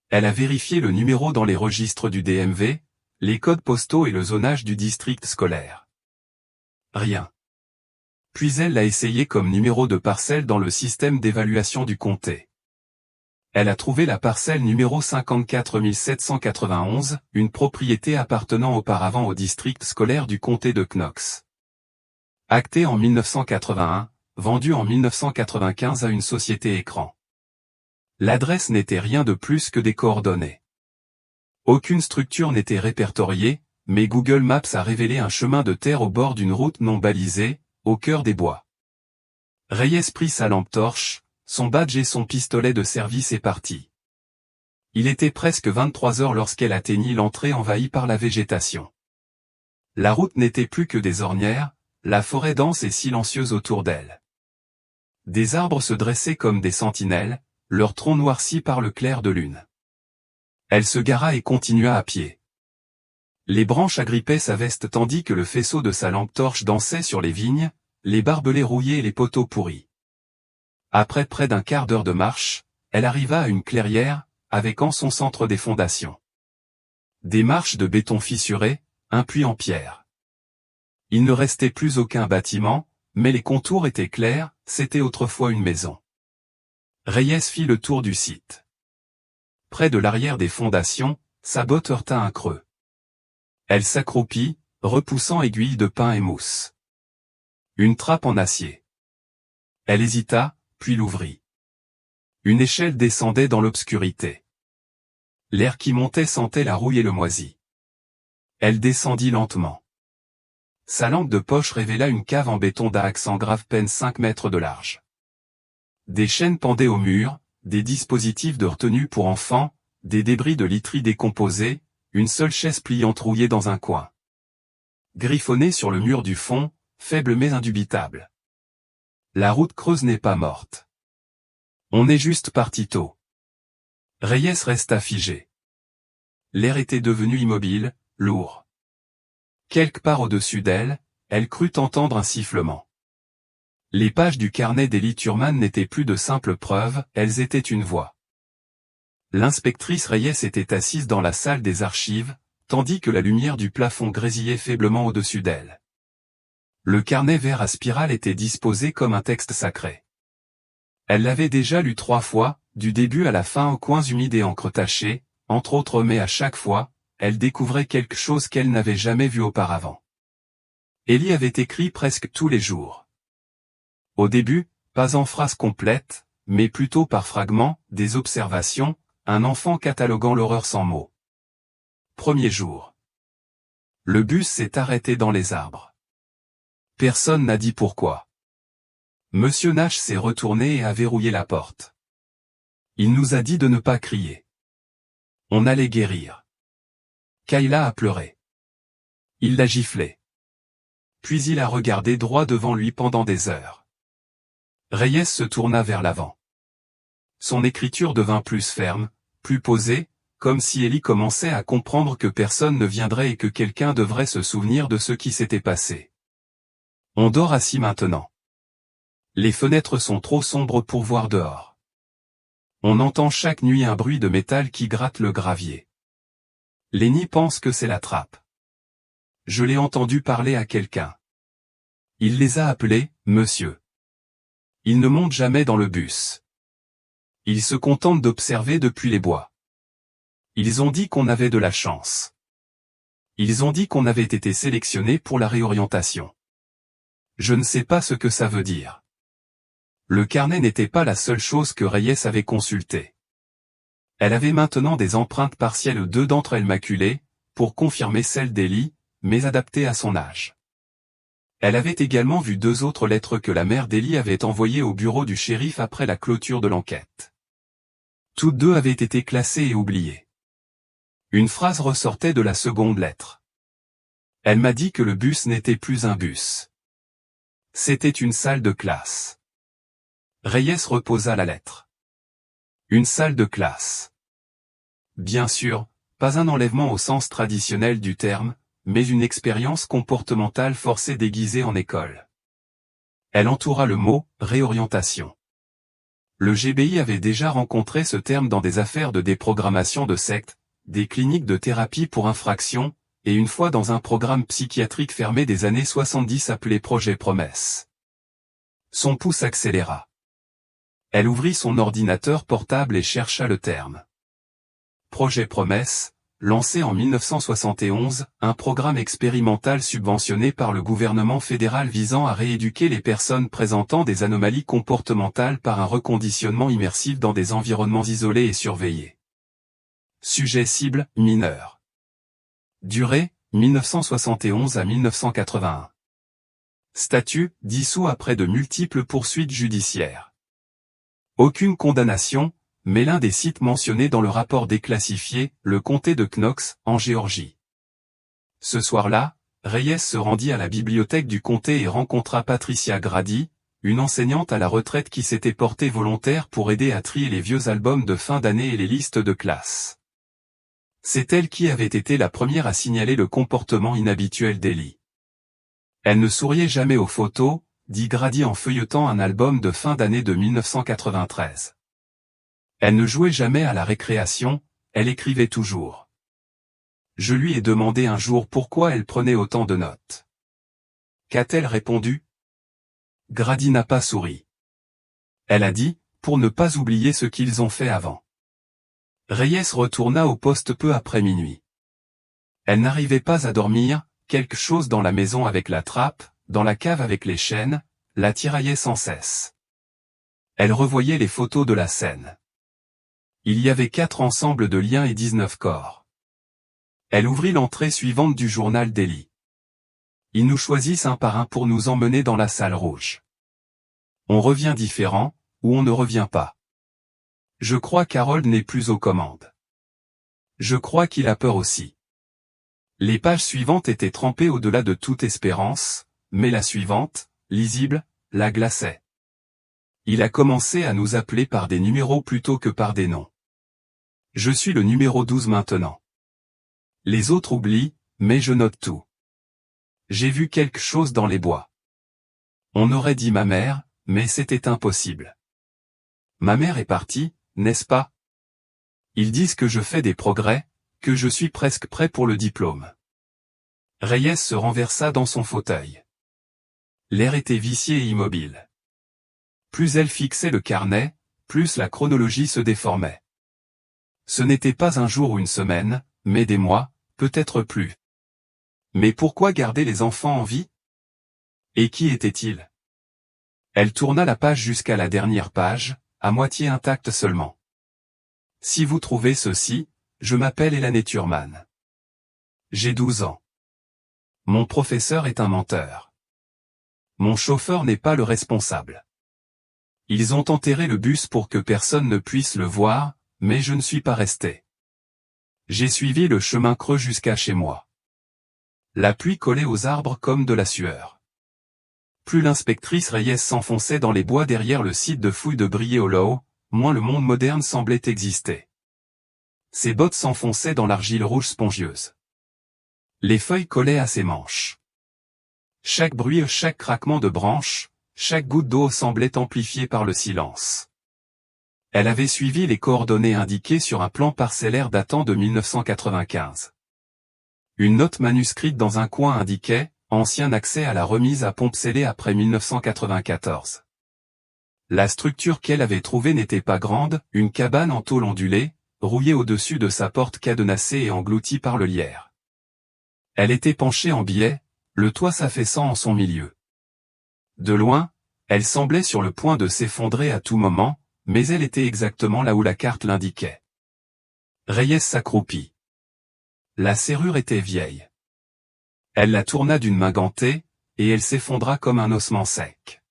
Elle a vérifié le numéro dans les registres du DMV, les codes postaux et le zonage du district scolaire. Rien. Puis elle l'a essayé comme numéro de parcelle dans le système d'évaluation du comté. Elle a trouvé la parcelle numéro 54 791, une propriété appartenant auparavant au district scolaire du comté de Knox. Actée en 1981, vendue en 1995 à une société écran. L'adresse n'était rien de plus que des coordonnées. Aucune structure n'était répertoriée, mais Google Maps a révélé un chemin de terre au bord d'une route non balisée, au cœur des bois. Reyes prit sa lampe torche, son badge et son pistolet de service et partit. Il était presque 23 heures lorsqu'elle atteignit l'entrée envahie par la végétation. La route n'était plus que des ornières, la forêt dense et silencieuse autour d'elle. Des arbres se dressaient comme des sentinelles, leurs troncs noircis par le clair de lune. Elle se gara et continua à pied. Les branches agrippaient sa veste tandis que le faisceau de sa lampe torche dansait sur les vignes, les barbelés rouillés et les poteaux pourris. Après près d'un quart d'heure de marche, elle arriva à une clairière, avec en son centre des fondations. Des marches de béton fissurées, un puits en pierre. Il ne restait plus aucun bâtiment, mais les contours étaient clairs, c'était autrefois une maison. Reyes fit le tour du site. Près de l'arrière des fondations, sa botte heurta un creux. Elle s'accroupit, repoussant aiguilles de pin et mousse. Une trappe en acier. Elle hésita, puis l'ouvrit. Une échelle descendait dans l'obscurité. L'air qui montait sentait la rouille et le moisi. Elle descendit lentement. Sa lampe de poche révéla une cave en béton d'accent grave peine 5 mètres de large. Des chaînes pendaient au mur, des dispositifs de retenue pour enfants, des débris de literie décomposés, une seule chaise pliante rouillée dans un coin. Griffonnée sur le mur du fond, faible mais indubitable. La route creuse n'est pas morte. On est juste parti tôt. Reyes resta figé. L'air était devenu immobile, lourd. Quelque part au-dessus d'elle, elle crut entendre un sifflement. Les pages du carnet d'Ellie Thurman n'étaient plus de simples preuves, elles étaient une voix. L'inspectrice Reyes était assise dans la salle des archives, tandis que la lumière du plafond grésillait faiblement au-dessus d'elle. Le carnet vert à spirale était disposé comme un texte sacré. Elle l'avait déjà lu 3 fois, du début à la fin aux coins humides et encre tachée, entre autres, mais à chaque fois, elle découvrait quelque chose qu'elle n'avait jamais vu auparavant. Ellie avait écrit presque tous les jours. Au début, pas en phrases complètes, mais plutôt par fragments, des observations, un enfant cataloguant l'horreur sans mots. Premier jour. Le bus s'est arrêté dans les arbres. Personne n'a dit pourquoi. Monsieur Nash s'est retourné et a verrouillé la porte. Il nous a dit de ne pas crier. On allait guérir. Kayla a pleuré. Il l'a giflé. Puis il a regardé droit devant lui pendant des heures. Reyes se tourna vers l'avant. Son écriture devint plus ferme, plus posée, comme si Ellie commençait à comprendre que personne ne viendrait et que quelqu'un devrait se souvenir de ce qui s'était passé. On dort assis maintenant. Les fenêtres sont trop sombres pour voir dehors. On entend chaque nuit un bruit de métal qui gratte le gravier. Lenny pense que c'est la trappe. Je l'ai entendu parler à quelqu'un. Il les a appelés, monsieur. Ils ne montent jamais dans le bus. Ils se contentent d'observer depuis les bois. Ils ont dit qu'on avait de la chance. Ils ont dit qu'on avait été sélectionné pour la réorientation. Je ne sais pas ce que ça veut dire. Le carnet n'était pas la seule chose que Reyes avait consultée. Elle avait maintenant des empreintes partielles, 2 d'entre elles maculées, pour confirmer celle d'Ellie, mais adaptées à son âge. Elle avait également vu 2 autres lettres que la mère d'Ellie avait envoyées au bureau du shérif après la clôture de l'enquête. Toutes 2 avaient été classées et oubliées. Une phrase ressortait de la seconde lettre. Elle m'a dit que le bus n'était plus un bus. C'était une salle de classe. Reyes reposa la lettre. Une salle de classe. Bien sûr, pas un enlèvement au sens traditionnel du terme, mais une expérience comportementale forcée déguisée en école. Elle entoura le mot « réorientation ». Le GBI avait déjà rencontré ce terme dans des affaires de déprogrammation de sectes, des cliniques de thérapie pour infraction, et une fois dans un programme psychiatrique fermé des années 70 appelé Projet Promesse. Son pouce accéléra. Elle ouvrit son ordinateur portable et chercha le terme. Projet Promesse, lancé en 1971, un programme expérimental subventionné par le gouvernement fédéral visant à rééduquer les personnes présentant des anomalies comportementales par un reconditionnement immersif dans des environnements isolés et surveillés. Sujet cible, mineur. Durée, 1971 à 1981. Statut, dissous après de multiples poursuites judiciaires. Aucune condamnation, mais l'un des sites mentionnés dans le rapport déclassifié, le comté de Knox, en Géorgie. Ce soir-là, Reyes se rendit à la bibliothèque du comté et rencontra Patricia Grady, une enseignante à la retraite qui s'était portée volontaire pour aider à trier les vieux albums de fin d'année et les listes de classe. C'est elle qui avait été la première à signaler le comportement inhabituel d'Ellie. Elle ne souriait jamais aux photos, dit Grady en feuilletant un album de fin d'année de 1993. Elle ne jouait jamais à la récréation, elle écrivait toujours. Je lui ai demandé un jour pourquoi elle prenait autant de notes. Qu'a-t-elle répondu? Grady n'a pas souri. Elle a dit, pour ne pas oublier ce qu'ils ont fait avant. Reyes retourna au poste peu après minuit. Elle n'arrivait pas à dormir, quelque chose dans la maison avec la trappe, dans la cave avec les chaînes, la tiraillait sans cesse. Elle revoyait les photos de la scène. Il y avait 4 ensembles de liens et 19 corps. Elle ouvrit l'entrée suivante du journal d'Ellie. Ils nous choisissent un par un pour nous emmener dans la salle rouge. On revient différent, ou on ne revient pas. Je crois qu'Harold n'est plus aux commandes. Je crois qu'il a peur aussi. Les pages suivantes étaient trempées au-delà de toute espérance, mais la suivante, lisible, la glaçait. Il a commencé à nous appeler par des numéros plutôt que par des noms. Je suis le numéro 12 maintenant. Les autres oublient, mais je note tout. J'ai vu quelque chose dans les bois. On aurait dit ma mère, mais c'était impossible. Ma mère est partie, n'est-ce pas? Ils disent que je fais des progrès, que je suis presque prêt pour le diplôme. Reyes se renversa dans son fauteuil. L'air était vicié et immobile. Plus elle fixait le carnet, plus la chronologie se déformait. Ce n'était pas un jour ou une semaine, mais des mois, peut-être plus. Mais pourquoi garder les enfants en vie? Et qui étaient-ils? Elle tourna la page jusqu'à la dernière page, à moitié intacte seulement. Si vous trouvez ceci, je m'appelle Elaine Thurman. J'ai 12 ans. Mon professeur est un menteur. Mon chauffeur n'est pas le responsable. Ils ont enterré le bus pour que personne ne puisse le voir, mais je ne suis pas resté. J'ai suivi le chemin creux jusqu'à chez moi. La pluie collait aux arbres comme de la sueur. Plus l'inspectrice Reyes s'enfonçait dans les bois derrière le site de fouilles de Briey Hollow, moins le monde moderne semblait exister. Ses bottes s'enfonçaient dans l'argile rouge spongieuse. Les feuilles collaient à ses manches. Chaque bruit, chaque craquement de branches, chaque goutte d'eau semblait amplifiée par le silence. Elle avait suivi les coordonnées indiquées sur un plan parcellaire datant de 1995. Une note manuscrite dans un coin indiquait « Ancien accès à la remise à pompe scellée après 1994 ». La structure qu'elle avait trouvée n'était pas grande, une cabane en tôle ondulée, rouillée au-dessus de sa porte cadenassée et engloutie par le lierre. Elle était penchée en biais, le toit s'affaissant en son milieu. De loin, elle semblait sur le point de s'effondrer à tout moment, mais elle était exactement là où la carte l'indiquait. Reyes s'accroupit. La serrure était vieille. Elle la tourna d'une main gantée, et elle s'effondra comme un ossement sec.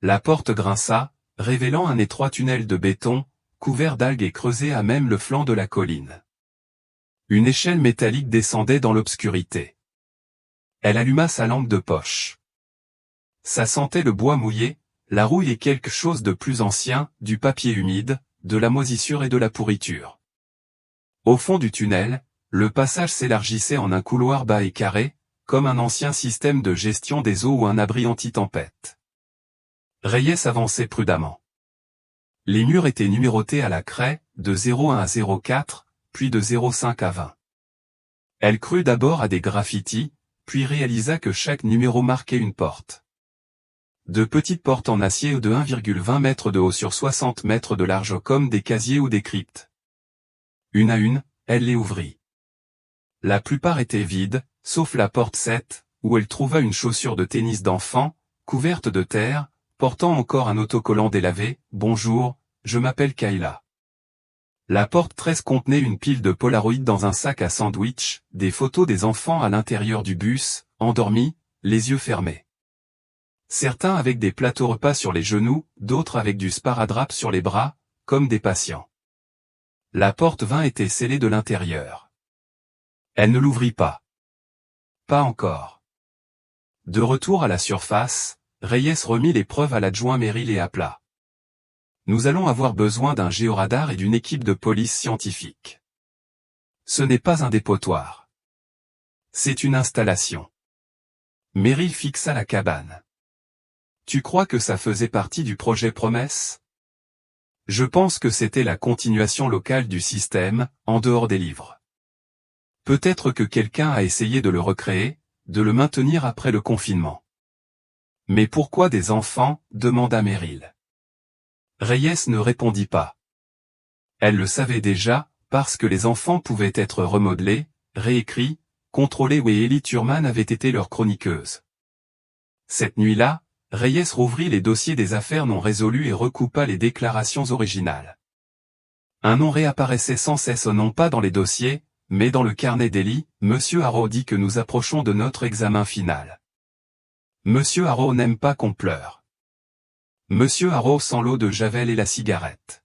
La porte grinça, révélant un étroit tunnel de béton, couvert d'algues et creusé à même le flanc de la colline. Une échelle métallique descendait dans l'obscurité. Elle alluma sa lampe de poche. Ça sentait le bois mouillé, la rouille et quelque chose de plus ancien, du papier humide, de la moisissure et de la pourriture. Au fond du tunnel, le passage s'élargissait en un couloir bas et carré, comme un ancien système de gestion des eaux ou un abri anti-tempête. Reyes avançait prudemment. Les murs étaient numérotés à la craie, de 01 à 04, puis de 05 à 20. Elle crut d'abord à des graffitis, puis réalisa que chaque numéro marquait une porte. De petites portes en acier de 1,20 m de haut sur 60 mètres de large comme des casiers ou des cryptes. Une à une, elle les ouvrit. La plupart étaient vides, sauf la porte 7, où elle trouva une chaussure de tennis d'enfant, couverte de terre, portant encore un autocollant délavé, « Bonjour, je m'appelle Kayla ». La porte 13 contenait une pile de Polaroid dans un sac à sandwich, des photos des enfants à l'intérieur du bus, endormis, les yeux fermés. Certains avec des plateaux repas sur les genoux, d'autres avec du sparadrap sur les bras, comme des patients. La porte 20 était scellée de l'intérieur. Elle ne l'ouvrit pas. Pas encore. De retour à la surface, Reyes remit les preuves à l'adjoint Merrill et appela. Nous allons avoir besoin d'un géoradar et d'une équipe de police scientifique. Ce n'est pas un dépotoir. C'est une installation. Merrill fixa la cabane. Tu crois que ça faisait partie du projet Promesse? Je pense que c'était la continuation locale du système, en dehors des livres. Peut-être que quelqu'un a essayé de le recréer, de le maintenir après le confinement. Mais pourquoi des enfants? Demanda Merrill. Reyes ne répondit pas. Elle le savait déjà, parce que les enfants pouvaient être remodelés, réécrits, contrôlés et Ellie Thurman avait été leur chroniqueuse. Cette nuit-là, Reyes rouvrit les dossiers des affaires non résolues et recoupa les déclarations originales. Un nom réapparaissait sans cesse non pas dans les dossiers, mais dans le carnet d'Ellie. Monsieur Harrow dit que nous approchons de notre examen final. Monsieur Harrow n'aime pas qu'on pleure. Monsieur Harrow sent l'eau de Javel et la cigarette.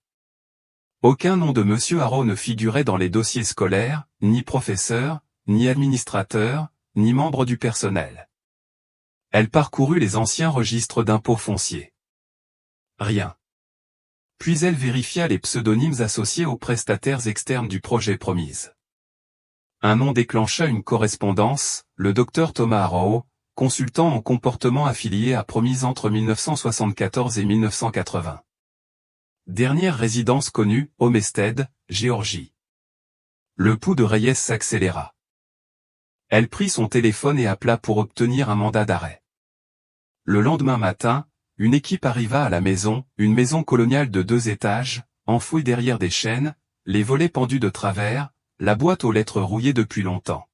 Aucun nom de Monsieur Harrow ne figurait dans les dossiers scolaires, ni professeur, ni administrateur, ni membre du personnel. Elle parcourut les anciens registres d'impôts fonciers. Rien. Puis elle vérifia les pseudonymes associés aux prestataires externes du projet Promise. Un nom déclencha une correspondance, le docteur Thomas Arrow, consultant en comportement affilié à Promise entre 1974 et 1980. Dernière résidence connue, Homestead, Géorgie. Le pouls de Reyes s'accéléra. Elle prit son téléphone et appela pour obtenir un mandat d'arrêt. Le lendemain matin, une équipe arriva à la maison, une maison coloniale de 2 étages, enfouie derrière des chênes, les volets pendus de travers, la boîte aux lettres rouillée depuis longtemps.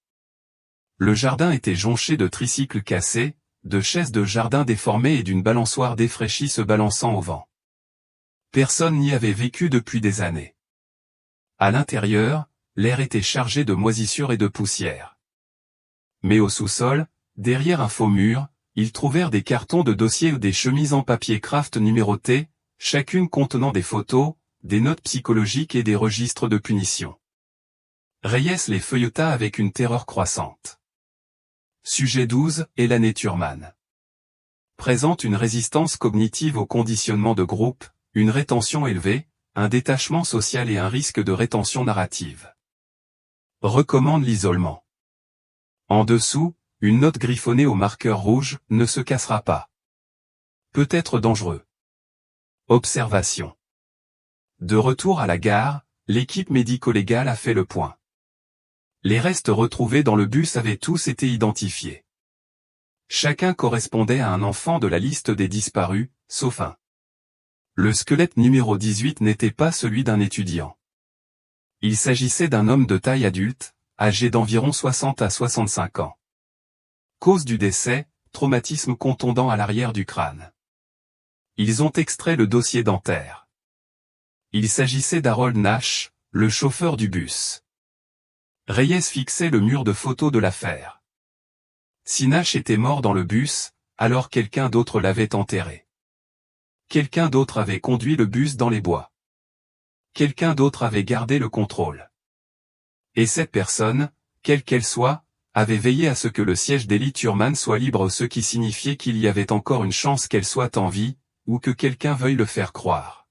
Le jardin était jonché de tricycles cassés, de chaises de jardin déformées et d'une balançoire défraîchie se balançant au vent. Personne n'y avait vécu depuis des années. À l'intérieur, l'air était chargé de moisissures et de poussière. Mais au sous-sol, derrière un faux mur, ils trouvèrent des cartons de dossiers ou des chemises en papier craft numérotées, chacune contenant des photos, des notes psychologiques et des registres de punition. Reyes les feuilleta avec une terreur croissante. Sujet 12, Elaine Thurman. Présente une résistance cognitive au conditionnement de groupe, une rétention élevée, un détachement social et un risque de rétention narrative. Recommande l'isolement. En dessous, une note griffonnée au marqueur rouge, ne se cassera pas. Peut être dangereux. Observation. De retour à la gare, l'équipe médico-légale a fait le point. Les restes retrouvés dans le bus avaient tous été identifiés. Chacun correspondait à un enfant de la liste des disparus, sauf un. Le squelette numéro 18 n'était pas celui d'un étudiant. Il s'agissait d'un homme de taille adulte, âgé d'environ 60 à 65 ans. Cause du décès, traumatisme contondant à l'arrière du crâne. Ils ont extrait le dossier dentaire. Il s'agissait d'Harold Nash, le chauffeur du bus. Reyes fixait le mur de photos de l'affaire. Si Nash était mort dans le bus, alors quelqu'un d'autre l'avait enterré. Quelqu'un d'autre avait conduit le bus dans les bois. Quelqu'un d'autre avait gardé le contrôle. Et cette personne, quelle qu'elle soit, avait veillé à ce que le siège d'Ellie Thurman soit libre, ce qui signifiait qu'il y avait encore une chance qu'elle soit en vie, ou que quelqu'un veuille le faire croire.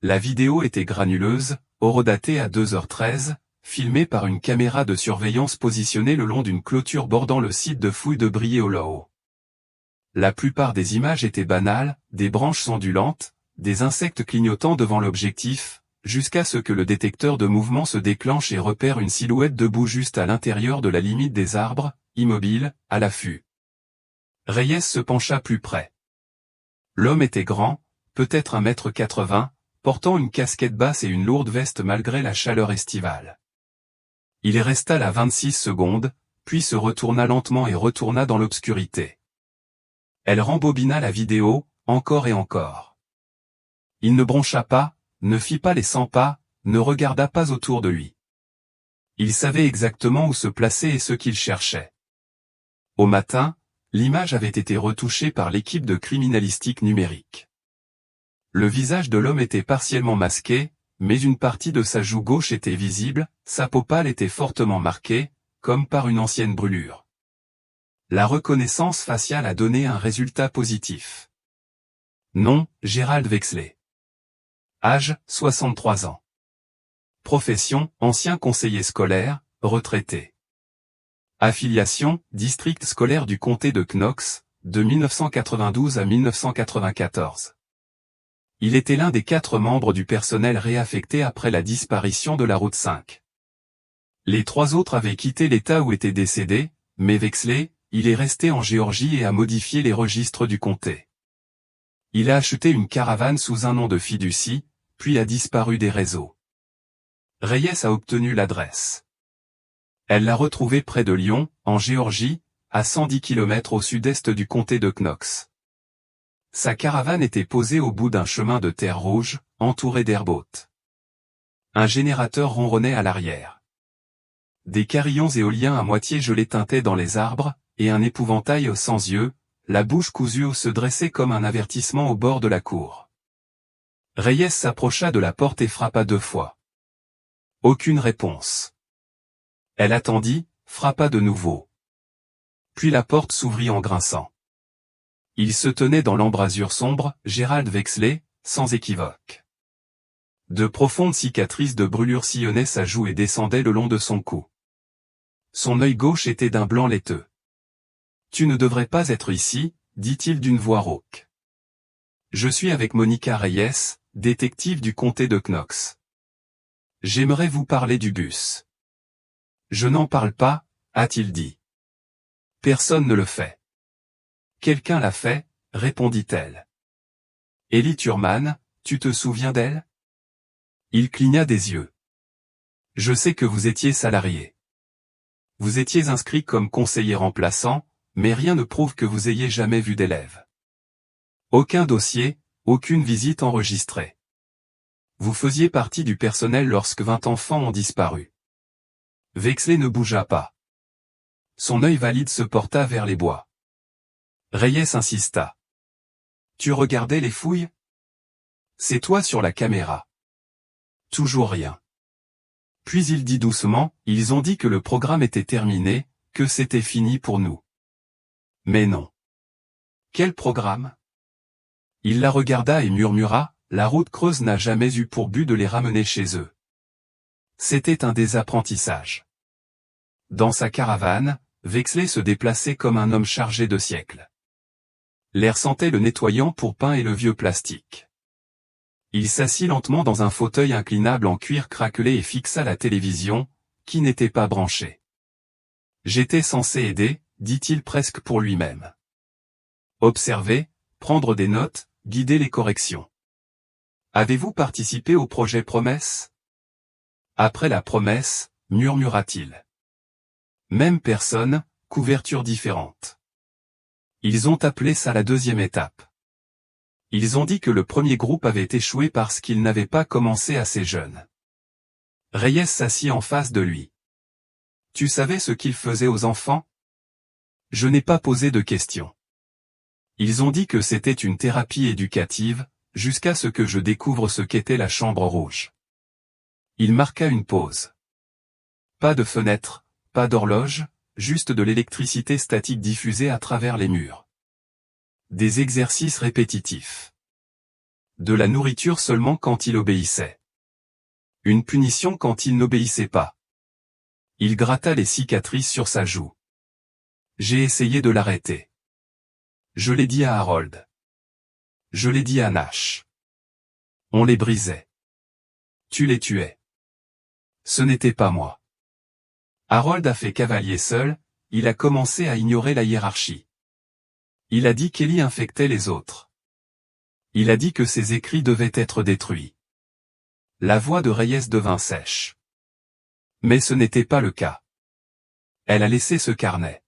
La vidéo était granuleuse, horodatée à 2h13, filmée par une caméra de surveillance positionnée le long d'une clôture bordant le site de fouilles de Briey-Hollow. La plupart des images étaient banales, des branches ondulantes, des insectes clignotant devant l'objectif, jusqu'à ce que le détecteur de mouvement se déclenche et repère une silhouette debout juste à l'intérieur de la limite des arbres, immobile, à l'affût. Reyes se pencha plus près. L'homme était grand, peut-être 1,80 m, portant une casquette basse et une lourde veste malgré la chaleur estivale. Il resta là 26 secondes, puis se retourna lentement et retourna dans l'obscurité. Elle rembobina la vidéo, encore et encore. Il ne broncha pas, ne fit pas les 100 pas, ne regarda pas autour de lui. Il savait exactement où se placer et ce qu'il cherchait. Au matin, l'image avait été retouchée par l'équipe de criminalistique numérique. Le visage de l'homme était partiellement masqué, mais une partie de sa joue gauche était visible, sa peau pâle était fortement marquée, comme par une ancienne brûlure. La reconnaissance faciale a donné un résultat positif. Nom, Gerald Wexley. Âge, 63 ans. Profession, ancien conseiller scolaire, retraité. Affiliation, district scolaire du comté de Knox, de 1992 à 1994. Il était l'un des 4 membres du personnel réaffecté après la disparition de la route 5. Les 3 autres avaient quitté l'État où étaient décédés, mais Wexley, il est resté en Géorgie et a modifié les registres du comté. Il a acheté une caravane sous un nom de fiducie, puis a disparu des réseaux. Reyes a obtenu l'adresse. Elle l'a retrouvé près de Lyon, en Géorgie, à 110 km au sud-est du comté de Knox. Sa caravane était posée au bout d'un chemin de terre rouge, entouré d'herbe haute. Un générateur ronronnait à l'arrière. Des carillons éoliens à moitié gelés tintaient dans les arbres, et un épouvantail sans yeux, la bouche cousue se dressait comme un avertissement au bord de la cour. Reyes s'approcha de la porte et frappa 2 fois. Aucune réponse. Elle attendit, frappa de nouveau. Puis la porte s'ouvrit en grinçant. Il se tenait dans l'embrasure sombre, Gerald Wexley, sans équivoque. De profondes cicatrices de brûlure sillonnaient sa joue et descendaient le long de son cou. Son œil gauche était d'un blanc laiteux. « Tu ne devrais pas être ici, dit-il d'une voix rauque. Je suis avec Monica Reyes, détective du comté de Knox. J'aimerais vous parler du bus. Je n'en parle pas, a-t-il dit. Personne ne le fait. Quelqu'un l'a fait, répondit-elle. Ellie Thurman, tu te souviens d'elle? Il cligna des yeux. Je sais que vous étiez salarié. Vous étiez inscrit comme conseiller remplaçant, mais rien ne prouve que vous ayez jamais vu d'élève. Aucun dossier, aucune visite enregistrée. Vous faisiez partie du personnel lorsque 20 enfants ont disparu. Wexley ne bougea pas. Son œil valide se porta vers les bois. Reyes insista. Tu regardais les fouilles? C'est toi sur la caméra. Toujours rien. Puis il dit doucement, ils ont dit que le programme était terminé, que c'était fini pour nous. Mais non. Quel programme? Il la regarda et murmura, la route creuse n'a jamais eu pour but de les ramener chez eux. C'était un désapprentissage. Dans sa caravane, Wexley se déplaçait comme un homme chargé de siècles. L'air sentait le nettoyant pourpin et le vieux plastique. Il s'assit lentement dans un fauteuil inclinable en cuir craquelé et fixa la télévision, qui n'était pas branchée. J'étais censé aider, dit-il presque pour lui-même. Observer, prendre des notes, guider les corrections. Avez-vous participé au projet Promesse? Après la promesse, murmura-t-il. Même personne, couverture différente. Ils ont appelé ça la deuxième étape. Ils ont dit que le premier groupe avait échoué parce qu'ils n'avaient pas commencé assez jeune. Reyes s'assit en face de lui. Tu savais ce qu'ils faisaient aux enfants? Je n'ai pas posé de questions. Ils ont dit que c'était une thérapie éducative, jusqu'à ce que je découvre ce qu'était la chambre rouge. Il marqua une pause. Pas de fenêtre, pas d'horloge, juste de l'électricité statique diffusée à travers les murs. Des exercices répétitifs. De la nourriture seulement quand il obéissait. Une punition quand il n'obéissait pas. Il gratta les cicatrices sur sa joue. J'ai essayé de l'arrêter. Je l'ai dit à Harold. Je l'ai dit à Nash. On les brisait. Tu les tuais. Ce n'était pas moi. Harold a fait cavalier seul, il a commencé à ignorer la hiérarchie. Il a dit qu'Ellie infectait les autres. Il a dit que ses écrits devaient être détruits. La voix de Reyes devint sèche. Mais ce n'était pas le cas. Elle a laissé ce carnet.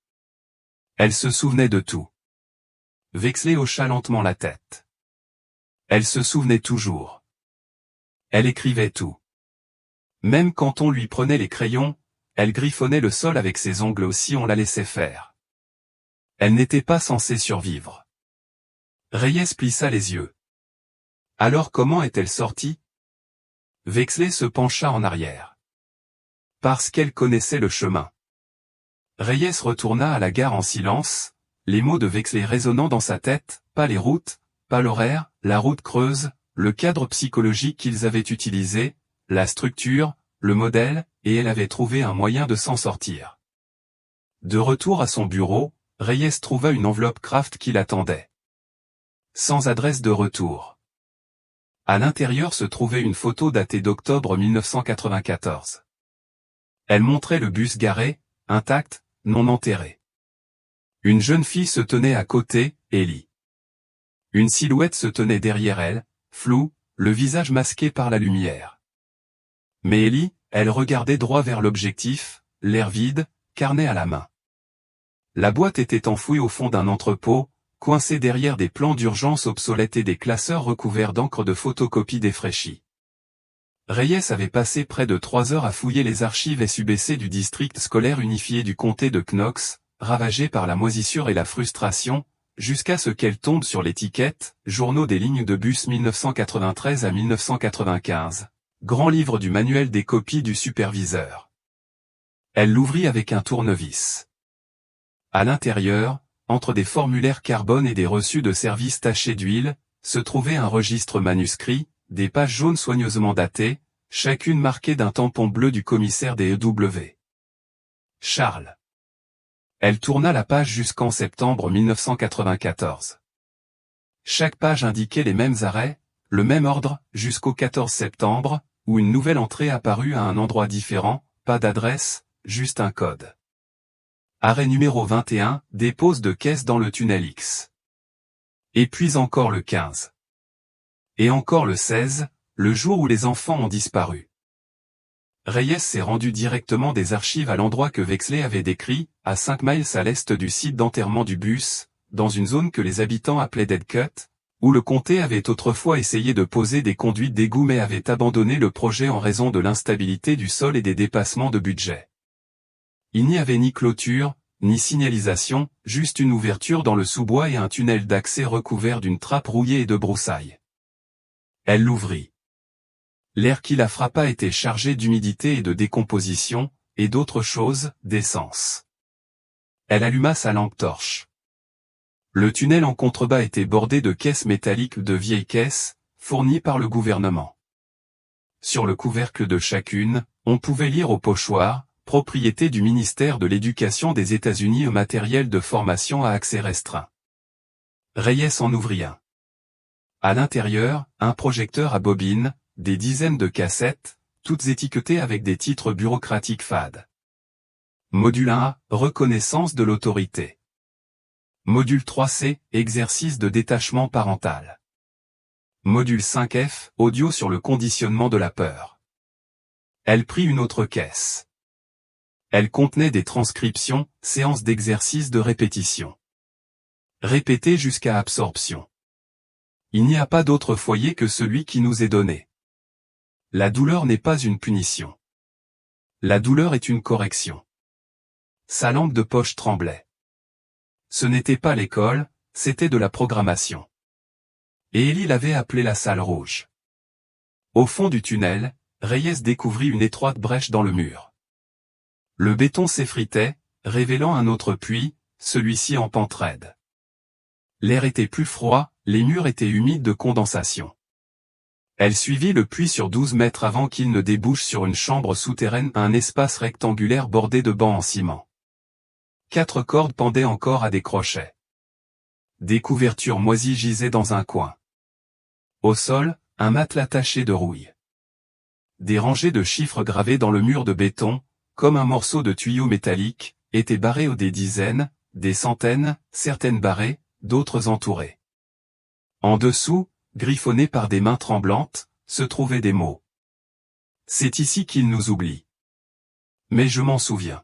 Elle se souvenait de tout. Wexley hocha lentement la tête. Elle se souvenait toujours. Elle écrivait tout. Même quand on lui prenait les crayons, elle griffonnait le sol avec ses ongles si on la laissait faire. Elle n'était pas censée survivre. Reyes plissa les yeux. Alors comment est-elle sortie? Wexley se pencha en arrière. Parce qu'elle connaissait le chemin. Reyes retourna à la gare en silence, les mots de Wexley résonnant dans sa tête, pas les routes, pas l'horaire, la route creuse, le cadre psychologique qu'ils avaient utilisé, la structure, le modèle, et elle avait trouvé un moyen de s'en sortir. De retour à son bureau, Reyes trouva une enveloppe Kraft qui l'attendait. Sans adresse de retour. À l'intérieur se trouvait une photo datée d'octobre 1994. Elle montrait le bus garé, intact, non enterré. Une jeune fille se tenait à côté, Ellie. Une silhouette se tenait derrière elle, floue, le visage masqué par la lumière. Mais Ellie, elle regardait droit vers l'objectif, l'air vide, carnet à la main. La boîte était enfouie au fond d'un entrepôt, coincée derrière des plans d'urgence obsolètes et des classeurs recouverts d'encre de photocopie défraîchie. Reyes avait passé près de 3 heures à fouiller les archives SUBC du district scolaire unifié du comté de Knox, ravagé par la moisissure et la frustration, jusqu'à ce qu'elle tombe sur l'étiquette « Journaux des lignes de bus 1993 à 1995 », grand livre du manuel des copies du superviseur. Elle l'ouvrit avec un tournevis. À l'intérieur, entre des formulaires carbone et des reçus de service tachés d'huile, se trouvait un registre manuscrit, des pages jaunes soigneusement datées, chacune marquée d'un tampon bleu du commissaire des EW. Charles. Elle tourna la page jusqu'en septembre 1994. Chaque page indiquait les mêmes arrêts, le même ordre, jusqu'au 14 septembre, où une nouvelle entrée apparut à un endroit différent, pas d'adresse, juste un code. Arrêt numéro 21, dépose de caisse dans le tunnel X. Et puis encore le 15. Et encore le 16, le jour où les enfants ont disparu. Reyes s'est rendu directement des archives à l'endroit que Wexley avait décrit, à 5 miles à l'est du site d'enterrement du bus, dans une zone que les habitants appelaient Dead Cut, où le comté avait autrefois essayé de poser des conduites d'égout mais avait abandonné le projet en raison de l'instabilité du sol et des dépassements de budget. Il n'y avait ni clôture, ni signalisation, juste une ouverture dans le sous-bois et un tunnel d'accès recouvert d'une trappe rouillée et de broussailles. Elle l'ouvrit. L'air qui la frappa était chargé d'humidité et de décomposition, et d'autres choses, d'essence. Elle alluma sa lampe torche. Le tunnel en contrebas était bordé de caisses métalliques de vieilles caisses, fournies par le gouvernement. Sur le couvercle de chacune, on pouvait lire au pochoir, propriété du ministère de l'Éducation des États-Unis, matériel de formation à accès restreint. Reyes en ouvrit un. À l'intérieur, un projecteur à bobine, des dizaines de cassettes, toutes étiquetées avec des titres bureaucratiques fades. Module 1A, reconnaissance de l'autorité. Module 3C, exercice de détachement parental. Module 5F, audio sur le conditionnement de la peur. Elle prit une autre caisse. Elle contenait des transcriptions, séances d'exercice de répétition. Répétez jusqu'à absorption. Il n'y a pas d'autre foyer que celui qui nous est donné. La douleur n'est pas une punition. La douleur est une correction. Sa lampe de poche tremblait. Ce n'était pas l'école, c'était de la programmation. Et Ellie l'avait appelée la salle rouge. Au fond du tunnel, Reyes découvrit une étroite brèche dans le mur. Le béton s'effritait, révélant un autre puits, celui-ci en pente raide. L'air était plus froid, les murs étaient humides de condensation. Elle suivit le puits sur 12 mètres avant qu'il ne débouche sur une chambre souterraine, un espace rectangulaire bordé de bancs en ciment. 4 cordes pendaient encore à des crochets. Des couvertures moisies gisaient dans un coin. Au sol, un matelas taché de rouille. Des rangées de chiffres gravés dans le mur de béton, comme un morceau de tuyau métallique, étaient barrés aux des dizaines, des centaines, certaines barrées, d'autres entourées. En dessous, griffonnés par des mains tremblantes, se trouvaient des mots. C'est ici qu'ils nous oublient. Mais je m'en souviens.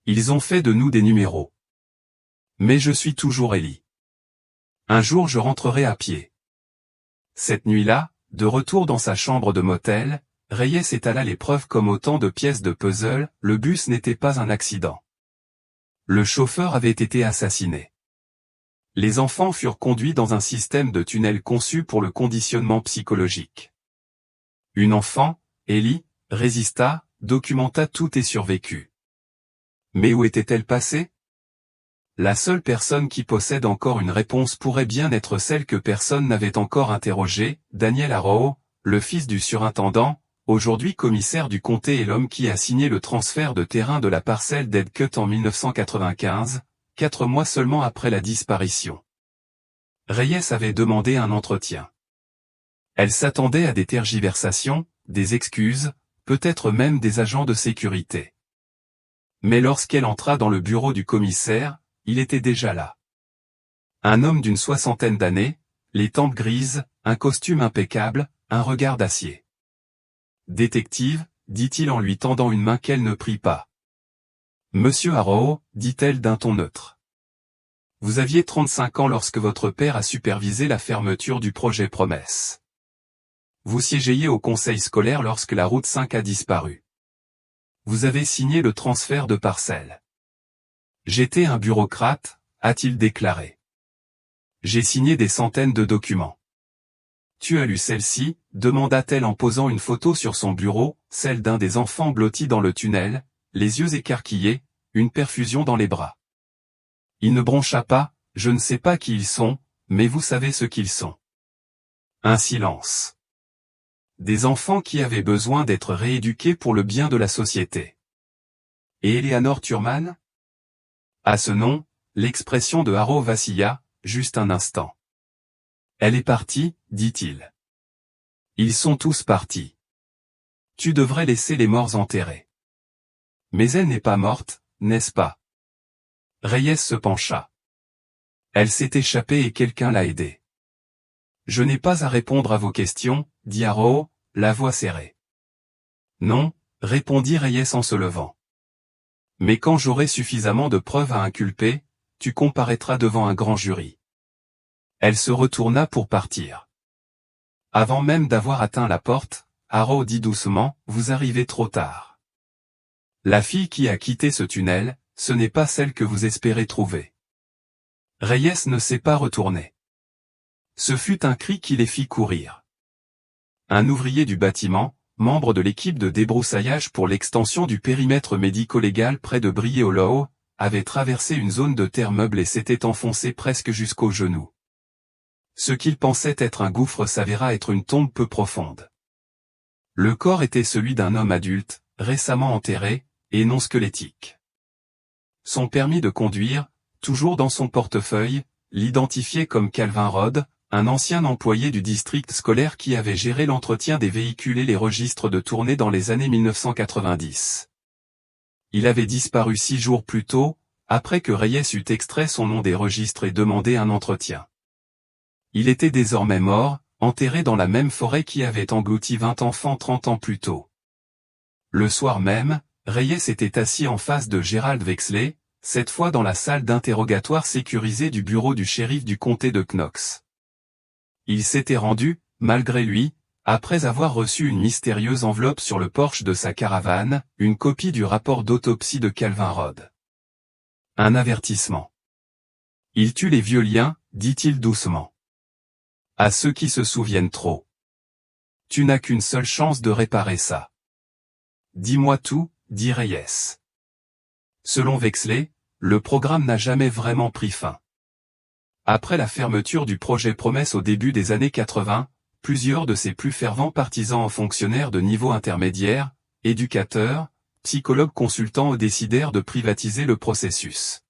Ils ont fait de nous des numéros. Mais je suis toujours Ellie. Un jour je rentrerai à pied. Cette nuit-là, de retour dans sa chambre de motel, Reyes étala les preuves comme autant de pièces de puzzle, le bus n'était pas un accident. Le chauffeur avait été assassiné. Les enfants furent conduits dans un système de tunnel conçu pour le conditionnement psychologique. Une enfant, Ellie, résista, documenta tout et survécut. Mais où était-elle passée? La seule personne qui possède encore une réponse pourrait bien être celle que personne n'avait encore interrogée, Daniel Arrow, le fils du surintendant, aujourd'hui commissaire du comté et l'homme qui a signé le transfert de terrain de la parcelle Dead Cut en 1995, 4 mois seulement après la disparition. Reyes avait demandé un entretien. Elle s'attendait à des tergiversations, des excuses, peut-être même des agents de sécurité. Mais lorsqu'elle entra dans le bureau du commissaire, il était déjà là. Un homme d'une 60aine d'années, les tempes grises, un costume impeccable, un regard d'acier. « Détective », dit-il en lui tendant une main qu'elle ne prit pas. « Monsieur Arrow », dit-elle d'un ton neutre. « Vous aviez 35 ans lorsque votre père a supervisé la fermeture du projet Promesse. Vous siégiez au conseil scolaire lorsque la route 5 a disparu. Vous avez signé le transfert de parcelles. J'étais un bureaucrate, a-t-il déclaré. J'ai signé des centaines de documents. Tu as lu celle-ci, demanda-t-elle en posant une photo sur son bureau, celle d'un des enfants blottis dans le tunnel, les yeux écarquillés, une perfusion dans les bras. Il ne broncha pas, je ne sais pas qui ils sont, mais vous savez ce qu'ils sont. Un silence. Des enfants qui avaient besoin d'être rééduqués pour le bien de la société. Et Eleanor Thurman? À ce nom, l'expression de Haro vacilla, juste un instant. Elle est partie, dit-il. Ils sont tous partis. Tu devrais laisser les morts enterrer. Mais elle n'est pas morte, n'est-ce pas? Reyes se pencha. Elle s'est échappée et quelqu'un l'a aidée. Je n'ai pas à répondre à vos questions, dit Haro, la voix serrée. Non, répondit Reyes en se levant. Mais quand j'aurai suffisamment de preuves à inculper, tu comparaîtras devant un grand jury. Elle se retourna pour partir. Avant même d'avoir atteint la porte, Haro dit doucement, vous arrivez trop tard. La fille qui a quitté ce tunnel, ce n'est pas celle que vous espérez trouver. Reyes ne s'est pas retourné. Ce fut un cri qui les fit courir. Un ouvrier du bâtiment, membre de l'équipe de débroussaillage pour l'extension du périmètre médico-légal près de Briey-Hollow, avait traversé une zone de terre meuble et s'était enfoncé presque jusqu'aux genoux. Ce qu'il pensait être un gouffre s'avéra être une tombe peu profonde. Le corps était celui d'un homme adulte, récemment enterré, et non squelettique. Son permis de conduire, toujours dans son portefeuille, l'identifiait comme Calvin Rodd, un ancien employé du district scolaire qui avait géré l'entretien des véhicules et les registres de tournée dans les années 1990. Il avait disparu 6 jours plus tôt, après que Reyes eut extrait son nom des registres et demandé un entretien. Il était désormais mort, enterré dans la même forêt qui avait englouti 20 enfants 30 ans plus tôt. Le soir même, Reyes était assis en face de Gerald Wexley, cette fois dans la salle d'interrogatoire sécurisée du bureau du shérif du comté de Knox. Il s'était rendu, malgré lui, après avoir reçu une mystérieuse enveloppe sur le porche de sa caravane, une copie du rapport d'autopsie de Calvin Rodd. Un avertissement. Il tue les vieux liens, dit-il doucement. À ceux qui se souviennent trop. Tu n'as qu'une seule chance de réparer ça. Dis-moi tout, dit Reyes. Selon Wexley, le programme n'a jamais vraiment pris fin. Après la fermeture du projet Promesse au début des années 80, plusieurs de ses plus fervents partisans en fonctionnaires de niveau intermédiaire, éducateurs, psychologues consultants décidèrent de privatiser le processus.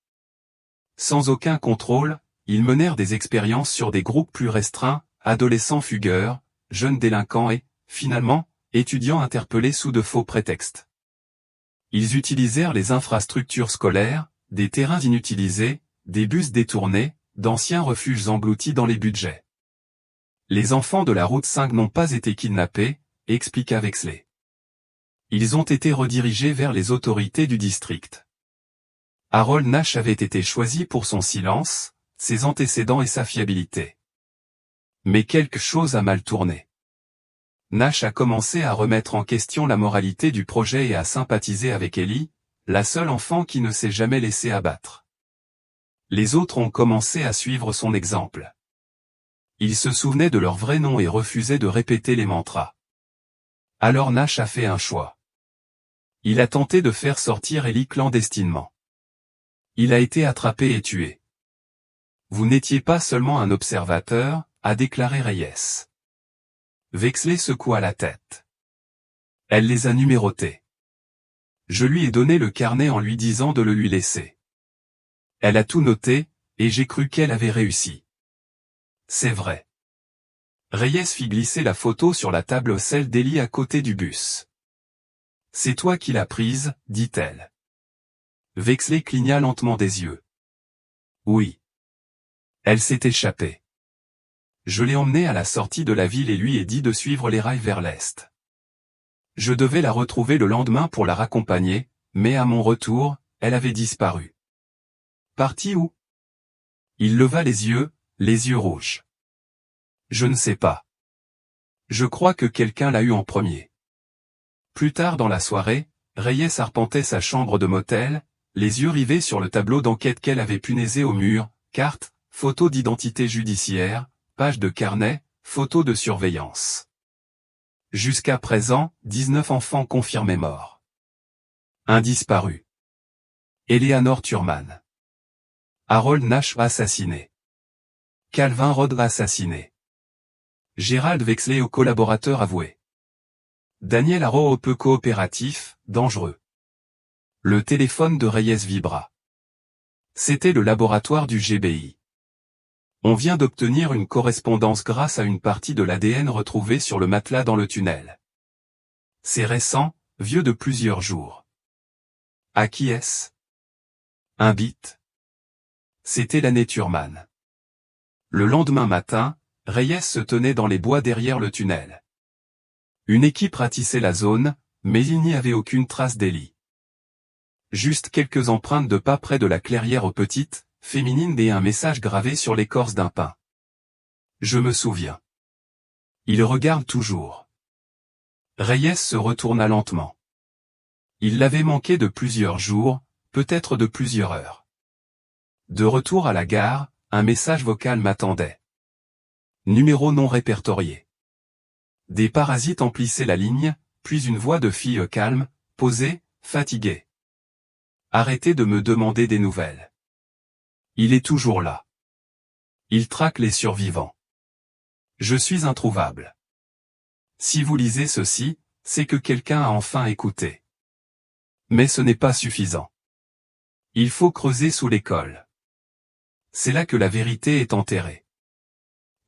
Sans aucun contrôle, ils menèrent des expériences sur des groupes plus restreints, adolescents fugueurs, jeunes délinquants et, finalement, étudiants interpellés sous de faux prétextes. Ils utilisèrent les infrastructures scolaires, des terrains inutilisés, des bus détournés, d'anciens refuges engloutis dans les budgets. Les enfants de la route 5 n'ont pas été kidnappés, expliqua Wexley. Ils ont été redirigés vers les autorités du district. Harold Nash avait été choisi pour son silence, ses antécédents et sa fiabilité. Mais quelque chose a mal tourné. Nash a commencé à remettre en question la moralité du projet et à sympathiser avec Ellie, la seule enfant qui ne s'est jamais laissée abattre. Les autres ont commencé à suivre son exemple. Ils se souvenaient de leur vrai nom et refusaient de répéter les mantras. Alors Nash a fait un choix. Il a tenté de faire sortir Ellie clandestinement. Il a été attrapé et tué. Vous n'étiez pas seulement un observateur, a déclaré Reyes. Wexley secoua la tête. Elle les a numérotés. Je lui ai donné le carnet en lui disant de le lui laisser. Elle a tout noté, et j'ai cru qu'elle avait réussi. C'est vrai. Reyes fit glisser la photo sur la table, celle d'Ellie à côté du bus. C'est toi qui l'as prise, dit-elle. Wexley cligna lentement des yeux. Oui. Elle s'est échappée. Je l'ai emmenée à la sortie de la ville et lui ai dit de suivre les rails vers l'est. Je devais la retrouver le lendemain pour la raccompagner, mais à mon retour, elle avait disparu. Partie où? Il leva les yeux rouges. Je ne sais pas. Je crois que quelqu'un l'a eu en premier. Plus tard dans la soirée, Reyes arpentait sa chambre de motel, les yeux rivés sur le tableau d'enquête qu'elle avait punaisé au mur, cartes, photos d'identité judiciaire, pages de carnet, photos de surveillance. Jusqu'à présent, 19 enfants confirmés morts. Un disparu. Eleanor Thurman. Harold Nash assassiné. Calvin Rodd assassiné. Gerald Wexley au collaborateur avoué. Daniel Haro peu coopératif, dangereux. Le téléphone de Reyes vibra. C'était le laboratoire du GBI. On vient d'obtenir une correspondance grâce à une partie de l'ADN retrouvée sur le matelas dans le tunnel. C'est récent, vieux de plusieurs jours. À qui est-ce? Un bit. C'était l'année Thurman. Le lendemain matin, Reyes se tenait dans les bois derrière le tunnel. Une équipe ratissait la zone, mais il n'y avait aucune trace d'Ellie. Juste quelques empreintes de pas près de la clairière aux petites, féminines et un message gravé sur l'écorce d'un pin. Je me souviens. Il regarde toujours. Reyes se retourna lentement. Il l'avait manqué de plusieurs jours, peut-être de plusieurs heures. De retour à la gare, un message vocal m'attendait. Numéro non répertorié. Des parasites emplissaient la ligne, puis une voix de fille calme, posée, fatiguée. Arrêtez de me demander des nouvelles. Il est toujours là. Il traque les survivants. Je suis introuvable. Si vous lisez ceci, c'est que quelqu'un a enfin écouté. Mais ce n'est pas suffisant. Il faut creuser sous l'école. C'est là que la vérité est enterrée.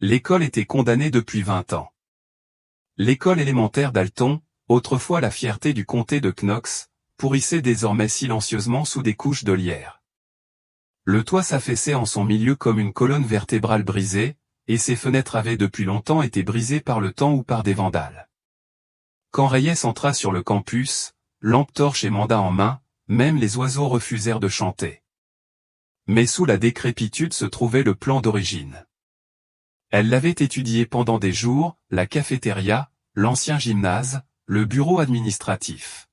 L'école était condamnée depuis 20 ans. L'école élémentaire d'Alton, autrefois la fierté du comté de Knox, pourrissait désormais silencieusement sous des couches de lierre. Le toit s'affaissait en son milieu comme une colonne vertébrale brisée, et ses fenêtres avaient depuis longtemps été brisées par le temps ou par des vandales. Quand Reyes entra sur le campus, lampe torche et mandat en main, même les oiseaux refusèrent de chanter. Mais sous la décrépitude se trouvait le plan d'origine. Elle l'avait étudié pendant des jours, la cafétéria, l'ancien gymnase, le bureau administratif.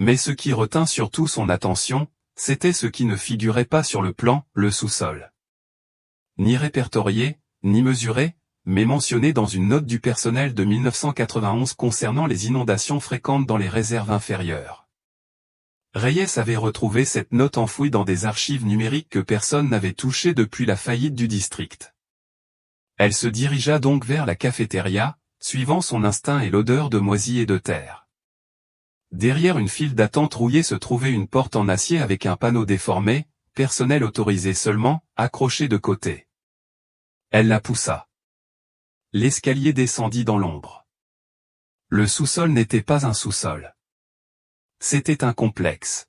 Mais ce qui retint surtout son attention, c'était ce qui ne figurait pas sur le plan, le sous-sol. Ni répertorié, ni mesuré, mais mentionné dans une note du personnel de 1991 concernant les inondations fréquentes dans les réserves inférieures. Reyes avait retrouvé cette note enfouie dans des archives numériques que personne n'avait touchées depuis la faillite du district. Elle se dirigea donc vers la cafétéria, suivant son instinct et l'odeur de moisie et de terre. Derrière une file d'attente rouillée se trouvait une porte en acier avec un panneau déformé, personnel autorisé seulement, accroché de côté. Elle la poussa. L'escalier descendit dans l'ombre. Le sous-sol n'était pas un sous-sol. C'était un complexe.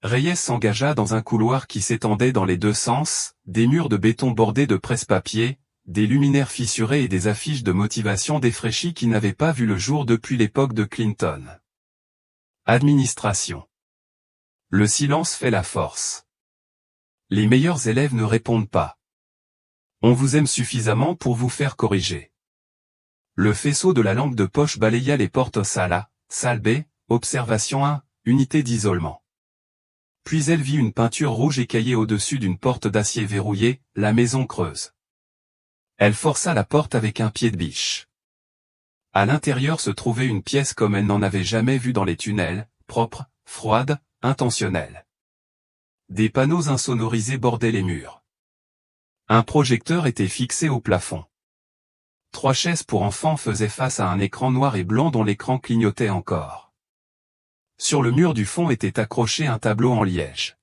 Reyes s'engagea dans un couloir qui s'étendait dans les deux sens, des murs de béton bordés de presse-papier, des luminaires fissurés et des affiches de motivation défraîchies qui n'avaient pas vu le jour depuis l'époque de Clinton. Administration. Le silence fait la force. Les meilleurs élèves ne répondent pas. On vous aime suffisamment pour vous faire corriger. Le faisceau de la lampe de poche balaya les portes au salle B, observation 1, unité d'isolement. Puis elle vit une peinture rouge écaillée au-dessus d'une porte d'acier verrouillée, la maison creuse. Elle força la porte avec un pied de biche. À l'intérieur se trouvait une pièce comme elle n'en avait jamais vue dans les tunnels, propre, froide, intentionnelle. Des panneaux insonorisés bordaient les murs. Un projecteur était fixé au plafond. 3 chaises pour enfants faisaient face à un écran noir et blanc dont l'écran clignotait encore. Sur le mur du fond était accroché un tableau en liège.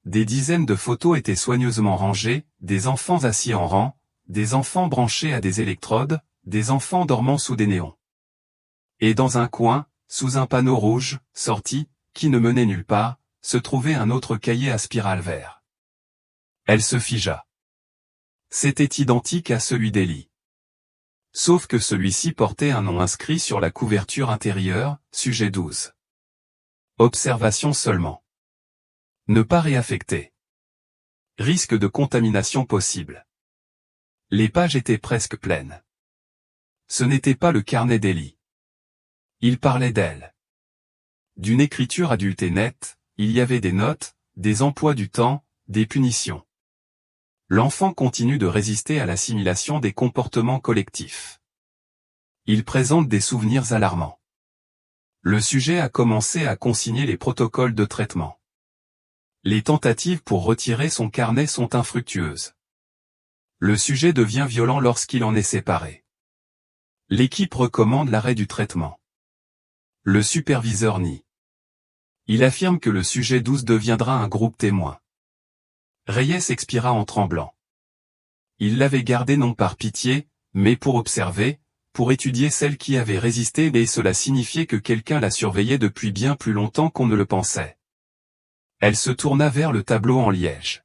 Des dizaines de photos étaient soigneusement rangées, des enfants assis en rang, des enfants branchés à des électrodes, des enfants dormant sous des néons. Et dans un coin, sous un panneau rouge, sorti, qui ne menait nulle part, se trouvait un autre cahier à spirale vert. Elle se figea. C'était identique à celui d'Ellie. Sauf que celui-ci portait un nom inscrit sur la couverture intérieure, sujet 12. Observation seulement. Ne pas réaffecter. Risque de contamination possible. Les pages étaient presque pleines. Ce n'était pas le carnet d'Ellie. Il parlait d'elle. D'une écriture adulte et nette, il y avait des notes, des emplois du temps, des punitions. L'enfant continue de résister à l'assimilation des comportements collectifs. Il présente des souvenirs alarmants. Le sujet a commencé à consigner les protocoles de traitement. Les tentatives pour retirer son carnet sont infructueuses. Le sujet devient violent lorsqu'il en est séparé. L'équipe recommande l'arrêt du traitement. Le superviseur nie. Il affirme que le sujet 12 deviendra un groupe témoin. Reyes expira en tremblant. Il l'avait gardé non par pitié, mais pour observer, pour étudier celle qui avait résisté, et cela signifiait que quelqu'un la surveillait depuis bien plus longtemps qu'on ne le pensait. Elle se tourna vers le tableau en liège.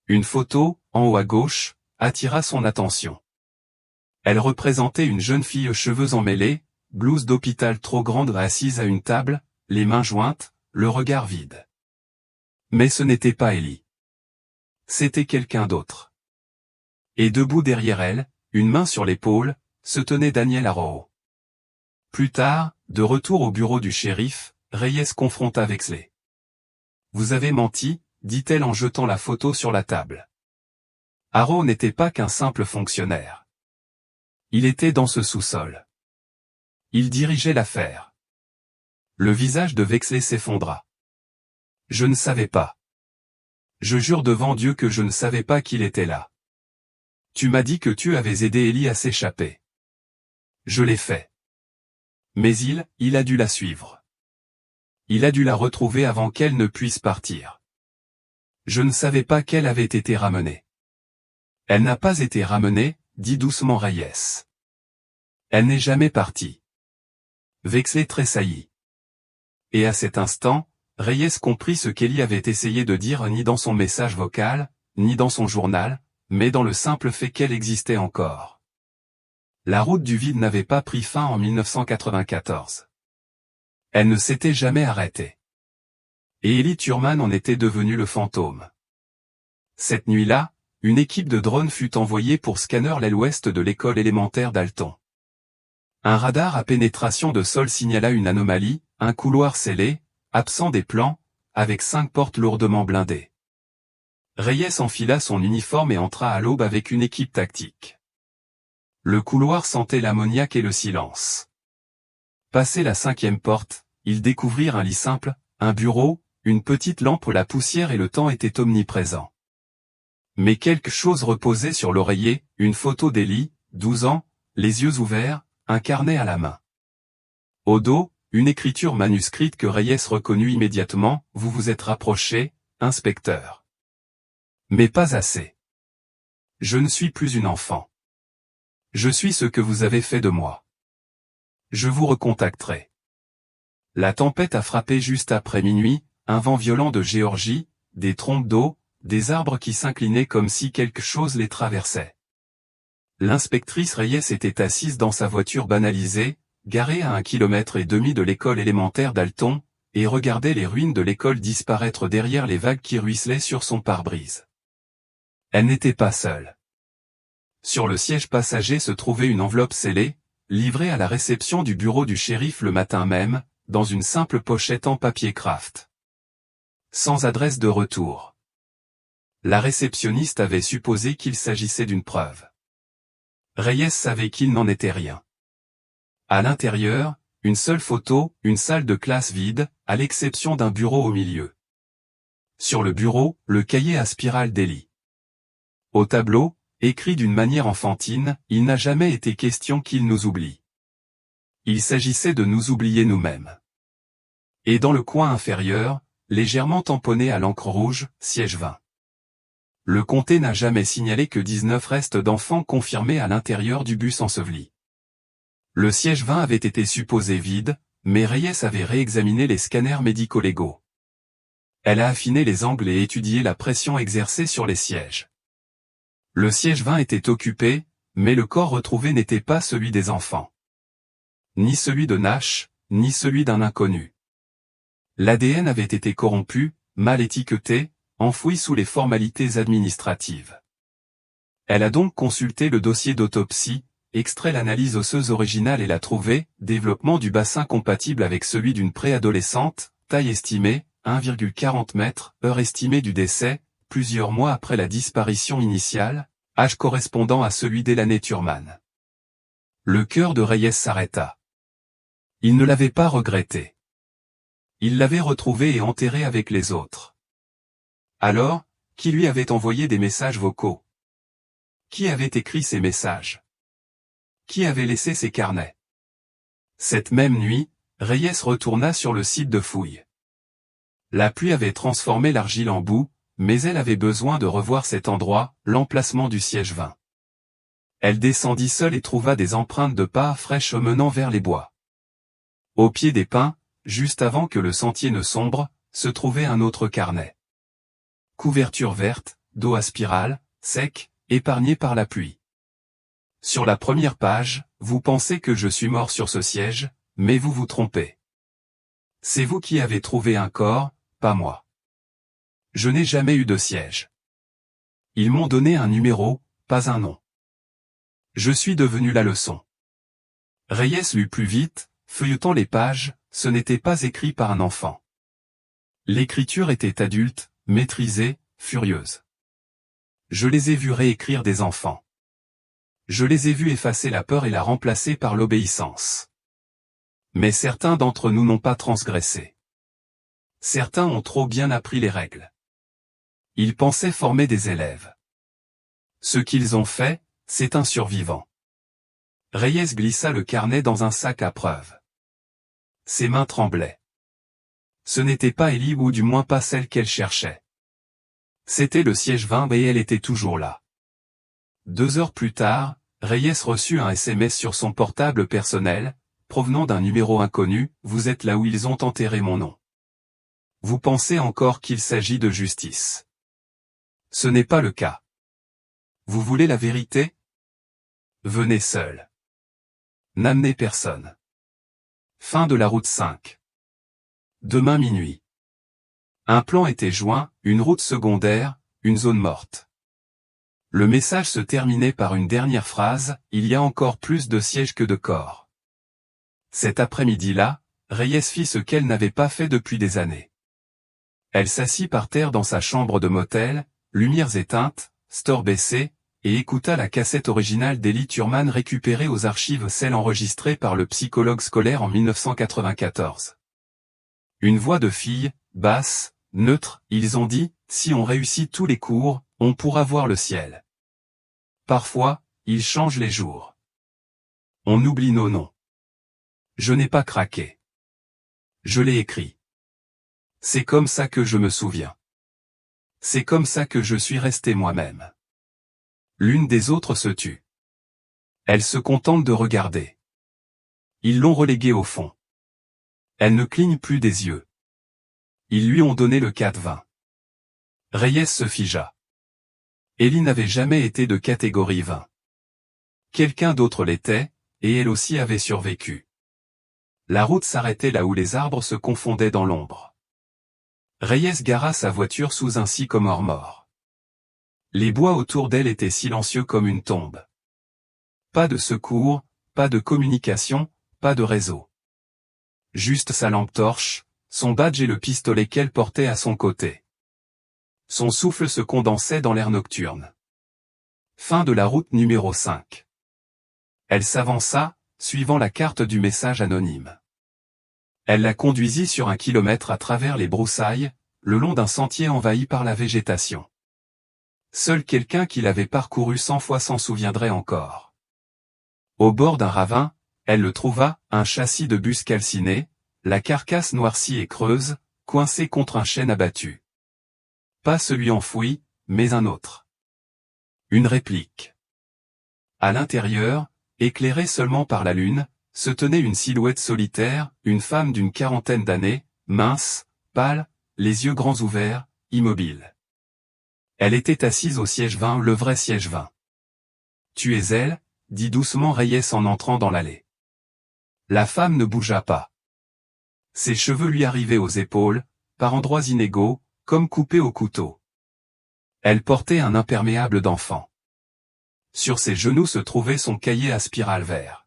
Une photo, en haut à gauche, attira son attention. Elle représentait une jeune fille aux cheveux emmêlés, blouse d'hôpital trop grande assise à une table, les mains jointes, le regard vide. Mais ce n'était pas Ellie. C'était quelqu'un d'autre. Et debout derrière elle, une main sur l'épaule, se tenait Daniel Arroyo. Plus tard, de retour au bureau du shérif, Reyes confronta Wexley. « Vous avez menti », dit-elle en jetant la photo sur la table. Arroyo n'était pas qu'un simple fonctionnaire. Il était dans ce sous-sol. Il dirigeait l'affaire. Le visage de Wexley s'effondra. « Je ne savais pas. Je jure devant Dieu que je ne savais pas qu'il était là. Tu m'as dit que tu avais aidé Ellie à s'échapper. Je l'ai fait. Mais il a dû la suivre. Il a dû la retrouver avant qu'elle ne puisse partir. Je ne savais pas qu'elle avait été ramenée. » « Elle n'a pas été ramenée, » dit doucement Reyes. « Elle n'est jamais partie. » Wexley tressaillit. Et à cet instant, Reyes comprit ce qu'Ellie avait essayé de dire ni dans son message vocal, ni dans son journal, mais dans le simple fait qu'elle existait encore. La route du vide n'avait pas pris fin en 1994. Elle ne s'était jamais arrêtée. Et Ellie Thurman en était devenue le fantôme. Cette nuit-là, une équipe de drones fut envoyée pour scanner l'aile ouest de l'école élémentaire d'Alton. Un radar à pénétration de sol signala une anomalie, un couloir scellé, absent des plans, avec 5 portes lourdement blindées. Reyes enfila son uniforme et entra à l'aube avec une équipe tactique. Le couloir sentait l'ammoniaque et le silence. Passé la 5e porte, ils découvrirent un lit simple, un bureau, une petite lampe où la poussière et le temps étaient omniprésents. Mais quelque chose reposait sur l'oreiller, une photo d'Ellie, 12 ans, les yeux ouverts, un carnet à la main. Au dos, une écriture manuscrite que Reyes reconnut immédiatement, « Vous vous êtes rapproché, inspecteur. Mais pas assez. Je ne suis plus une enfant. Je suis ce que vous avez fait de moi. Je vous recontacterai. » La tempête a frappé juste après minuit, un vent violent de Géorgie, des trompes d'eau, des arbres qui s'inclinaient comme si quelque chose les traversait. L'inspectrice Reyes était assise dans sa voiture banalisée, garée à 1,5 km de l'école élémentaire d'Alton, et regardait les ruines de l'école disparaître derrière les vagues qui ruisselaient sur son pare-brise. Elle n'était pas seule. Sur le siège passager se trouvait une enveloppe scellée, livrée à la réception du bureau du shérif le matin même, dans une simple pochette en papier craft. Sans adresse de retour. La réceptionniste avait supposé qu'il s'agissait d'une preuve. Reyes savait qu'il n'en était rien. À l'intérieur, une seule photo, une salle de classe vide, à l'exception d'un bureau au milieu. Sur le bureau, le cahier à spirale d'Ellie. Au tableau, écrit d'une manière enfantine, « Il n'a jamais été question qu'il nous oublie. Il s'agissait de nous oublier nous-mêmes. » Et dans le coin inférieur, légèrement tamponné à l'encre rouge, siège 20. Le comté n'a jamais signalé que 19 restes d'enfants confirmés à l'intérieur du bus enseveli. Le siège 20 avait été supposé vide, mais Reyes avait réexaminé les scanners médico-légaux. Elle a affiné les angles et étudié la pression exercée sur les sièges. Le siège 20 était occupé, mais le corps retrouvé n'était pas celui des enfants. Ni celui de Nash, ni celui d'un inconnu. L'ADN avait été corrompu, mal étiqueté, enfoui sous les formalités administratives. Elle a donc consulté le dossier d'autopsie, extrait l'analyse osseuse originale et l'a trouvé, développement du bassin compatible avec celui d'une préadolescente, taille estimée, 1,40 m, heure estimée du décès, plusieurs mois après la disparition initiale, âge correspondant à celui d'Elanie Thurman. Le cœur de Reyes s'arrêta. Il ne l'avait pas regretté. Il l'avait retrouvée et enterrée avec les autres. Alors, qui lui avait envoyé des messages vocaux? Qui avait écrit ces messages? Qui avait laissé ces carnets? Cette même nuit, Reyes retourna sur le site de fouille. La pluie avait transformé l'argile en boue, mais elle avait besoin de revoir cet endroit, l'emplacement du siège 20. Elle descendit seule et trouva des empreintes de pas fraîches menant vers les bois. Au pied des pins, juste avant que le sentier ne sombre, se trouvait un autre carnet. Couverture verte, dos à spirale, sec, épargné par la pluie. Sur la première page, vous pensez que je suis mort sur ce siège, mais vous vous trompez. C'est vous qui avez trouvé un corps, pas moi. Je n'ai jamais eu de siège. Ils m'ont donné un numéro, pas un nom. Je suis devenu la leçon. Reyes lut plus vite, feuilletant les pages, ce n'était pas écrit par un enfant. L'écriture était adulte, maîtrisée, furieuse. Je les ai vus réécrire des enfants. Je les ai vus effacer la peur et la remplacer par l'obéissance. Mais certains d'entre nous n'ont pas transgressé. Certains ont trop bien appris les règles. Ils pensaient former des élèves. Ce qu'ils ont fait, c'est un survivant. Reyes glissa le carnet dans un sac à preuve. Ses mains tremblaient. Ce n'était pas Ellie ou du moins pas celle qu'elle cherchait. C'était le siège 20 et elle était toujours là. 2 heures plus tard, Reyes reçut un SMS sur son portable personnel, provenant d'un numéro inconnu, « Vous êtes là où ils ont enterré mon nom. Vous pensez encore qu'il s'agit de justice. Ce n'est pas le cas. Vous voulez la vérité? Venez seul. N'amenez personne. Fin de la route 5. Demain minuit. Un plan était joint, une route secondaire, une zone morte. Le message se terminait par une dernière phrase, « Il y a encore plus de sièges que de corps. » Cet après-midi-là, Reyes fit ce qu'elle n'avait pas fait depuis des années. Elle s'assit par terre dans sa chambre de motel, lumières éteintes, store baissé, et écouta la cassette originale d'Ellie Thurman récupérée aux archives, celle enregistrée par le psychologue scolaire en 1994. Une voix de fille, basse, neutre, ils ont dit, si on réussit tous les cours, on pourra voir le ciel. Parfois, ils changent les jours. On oublie nos noms. Je n'ai pas craqué. Je l'ai écrit. C'est comme ça que je me souviens. C'est comme ça que je suis resté moi-même. L'une des autres se tue. Elle se contente de regarder. Ils l'ont reléguée au fond. Elle ne cligne plus des yeux. Ils lui ont donné le 4-20. Reyes se figea. Ellie n'avait jamais été de catégorie 20. Quelqu'un d'autre l'était, et elle aussi avait survécu. La route s'arrêtait là où les arbres se confondaient dans l'ombre. Reyes gara sa voiture sous un sycomore mort. Les bois autour d'elle étaient silencieux comme une tombe. Pas de secours, pas de communication, pas de réseau. Juste sa lampe torche, son badge et le pistolet qu'elle portait à son côté. Son souffle se condensait dans l'air nocturne. Fin de la route numéro 5. Elle s'avança, suivant la carte du message anonyme. Elle la conduisit sur 1 kilomètre à travers les broussailles, le long d'un sentier envahi par la végétation. Seul quelqu'un qui l'avait parcouru 100 fois s'en souviendrait encore. Au bord d'un ravin, elle le trouva, un châssis de bus calciné, la carcasse noircie et creuse, coincée contre un chêne abattu. Pas celui enfoui, mais un autre. Une réplique. À l'intérieur, éclairée seulement par la lune, se tenait une silhouette solitaire, une femme d'une 40aine d'années, mince, pâle, les yeux grands ouverts, immobile. Elle était assise au siège 20, le vrai siège 20. « Tu es elle ?» dit doucement Reyes en entrant dans l'allée. La femme ne bougea pas. Ses cheveux lui arrivaient aux épaules, par endroits inégaux, comme coupés au couteau. Elle portait un imperméable d'enfant. Sur ses genoux se trouvait son cahier à spirale vert.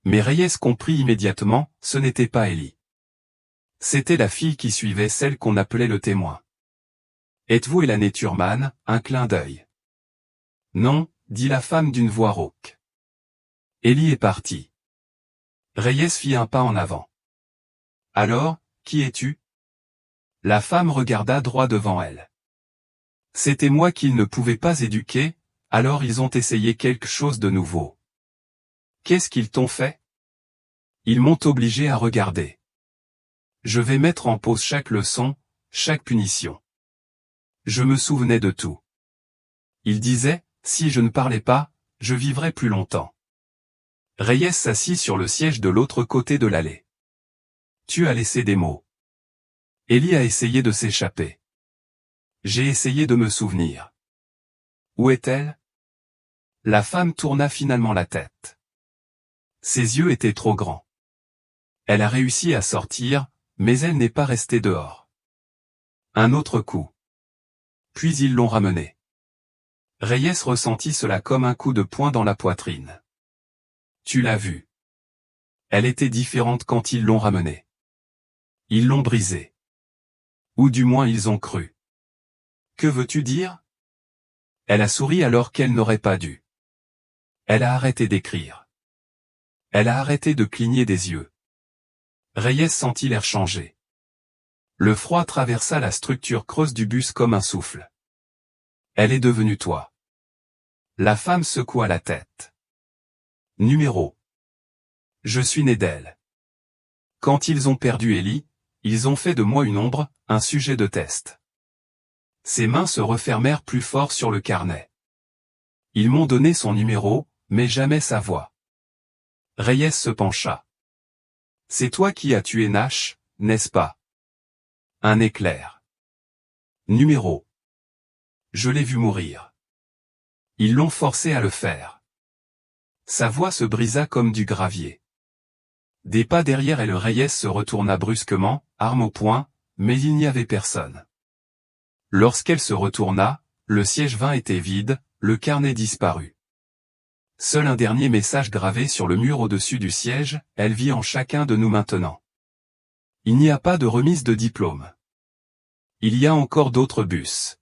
Mais Reyes comprit immédiatement, ce n'était pas Ellie. C'était la fille qui suivait celle qu'on appelait le témoin. « Êtes-vous Elanie Thurman ?» Un clin d'œil. « Non », dit la femme d'une voix rauque. Ellie est partie. Reyes fit un pas en avant. « Alors, qui es-tu » La femme regarda droit devant elle. « C'était moi qu'ils ne pouvaient pas éduquer, alors ils ont essayé quelque chose de nouveau. » « Qu'est-ce qu'ils t'ont fait ?» « Ils m'ont obligé à regarder. » Je vais mettre en pause chaque leçon, chaque punition. Je me souvenais de tout. Il disait, si je ne parlais pas, je vivrais plus longtemps. Reyes s'assit sur le siège de l'autre côté de l'allée. Tu as laissé des mots. Ellie a essayé de s'échapper. J'ai essayé de me souvenir. Où est-elle? La femme tourna finalement la tête. Ses yeux étaient trop grands. Elle a réussi à sortir, mais elle n'est pas restée dehors. Un autre coup. Puis ils l'ont ramenée. Reyes ressentit cela comme un coup de poing dans la poitrine. Tu l'as vue. Elle était différente quand ils l'ont ramenée. Ils l'ont brisée. Ou du moins ils ont cru. Que veux-tu dire? Elle a souri alors qu'elle n'aurait pas dû. Elle a arrêté d'écrire. Elle a arrêté de cligner des yeux. Reyes sentit l'air changer. Le froid traversa la structure creuse du bus comme un souffle. Elle est devenue toi. La femme secoua la tête. Numéro. Je suis né d'elle. Quand ils ont perdu Ellie, ils ont fait de moi une ombre, un sujet de test. Ses mains se refermèrent plus fort sur le carnet. Ils m'ont donné son numéro, mais jamais sa voix. Reyes se pencha. C'est toi qui as tué Nash, n'est-ce pas? Un éclair. Numéro. Je l'ai vu mourir. Ils l'ont forcé à le faire. Sa voix se brisa comme du gravier. Des pas derrière elle, Reyes se retourna brusquement, arme au poing, mais il n'y avait personne. Lorsqu'elle se retourna, le siège 20 était vide, le carnet disparut. Seul un dernier message gravé sur le mur au-dessus du siège, elle vit en chacun de nous maintenant. Il n'y a pas de remise de diplôme. Il y a encore d'autres bus.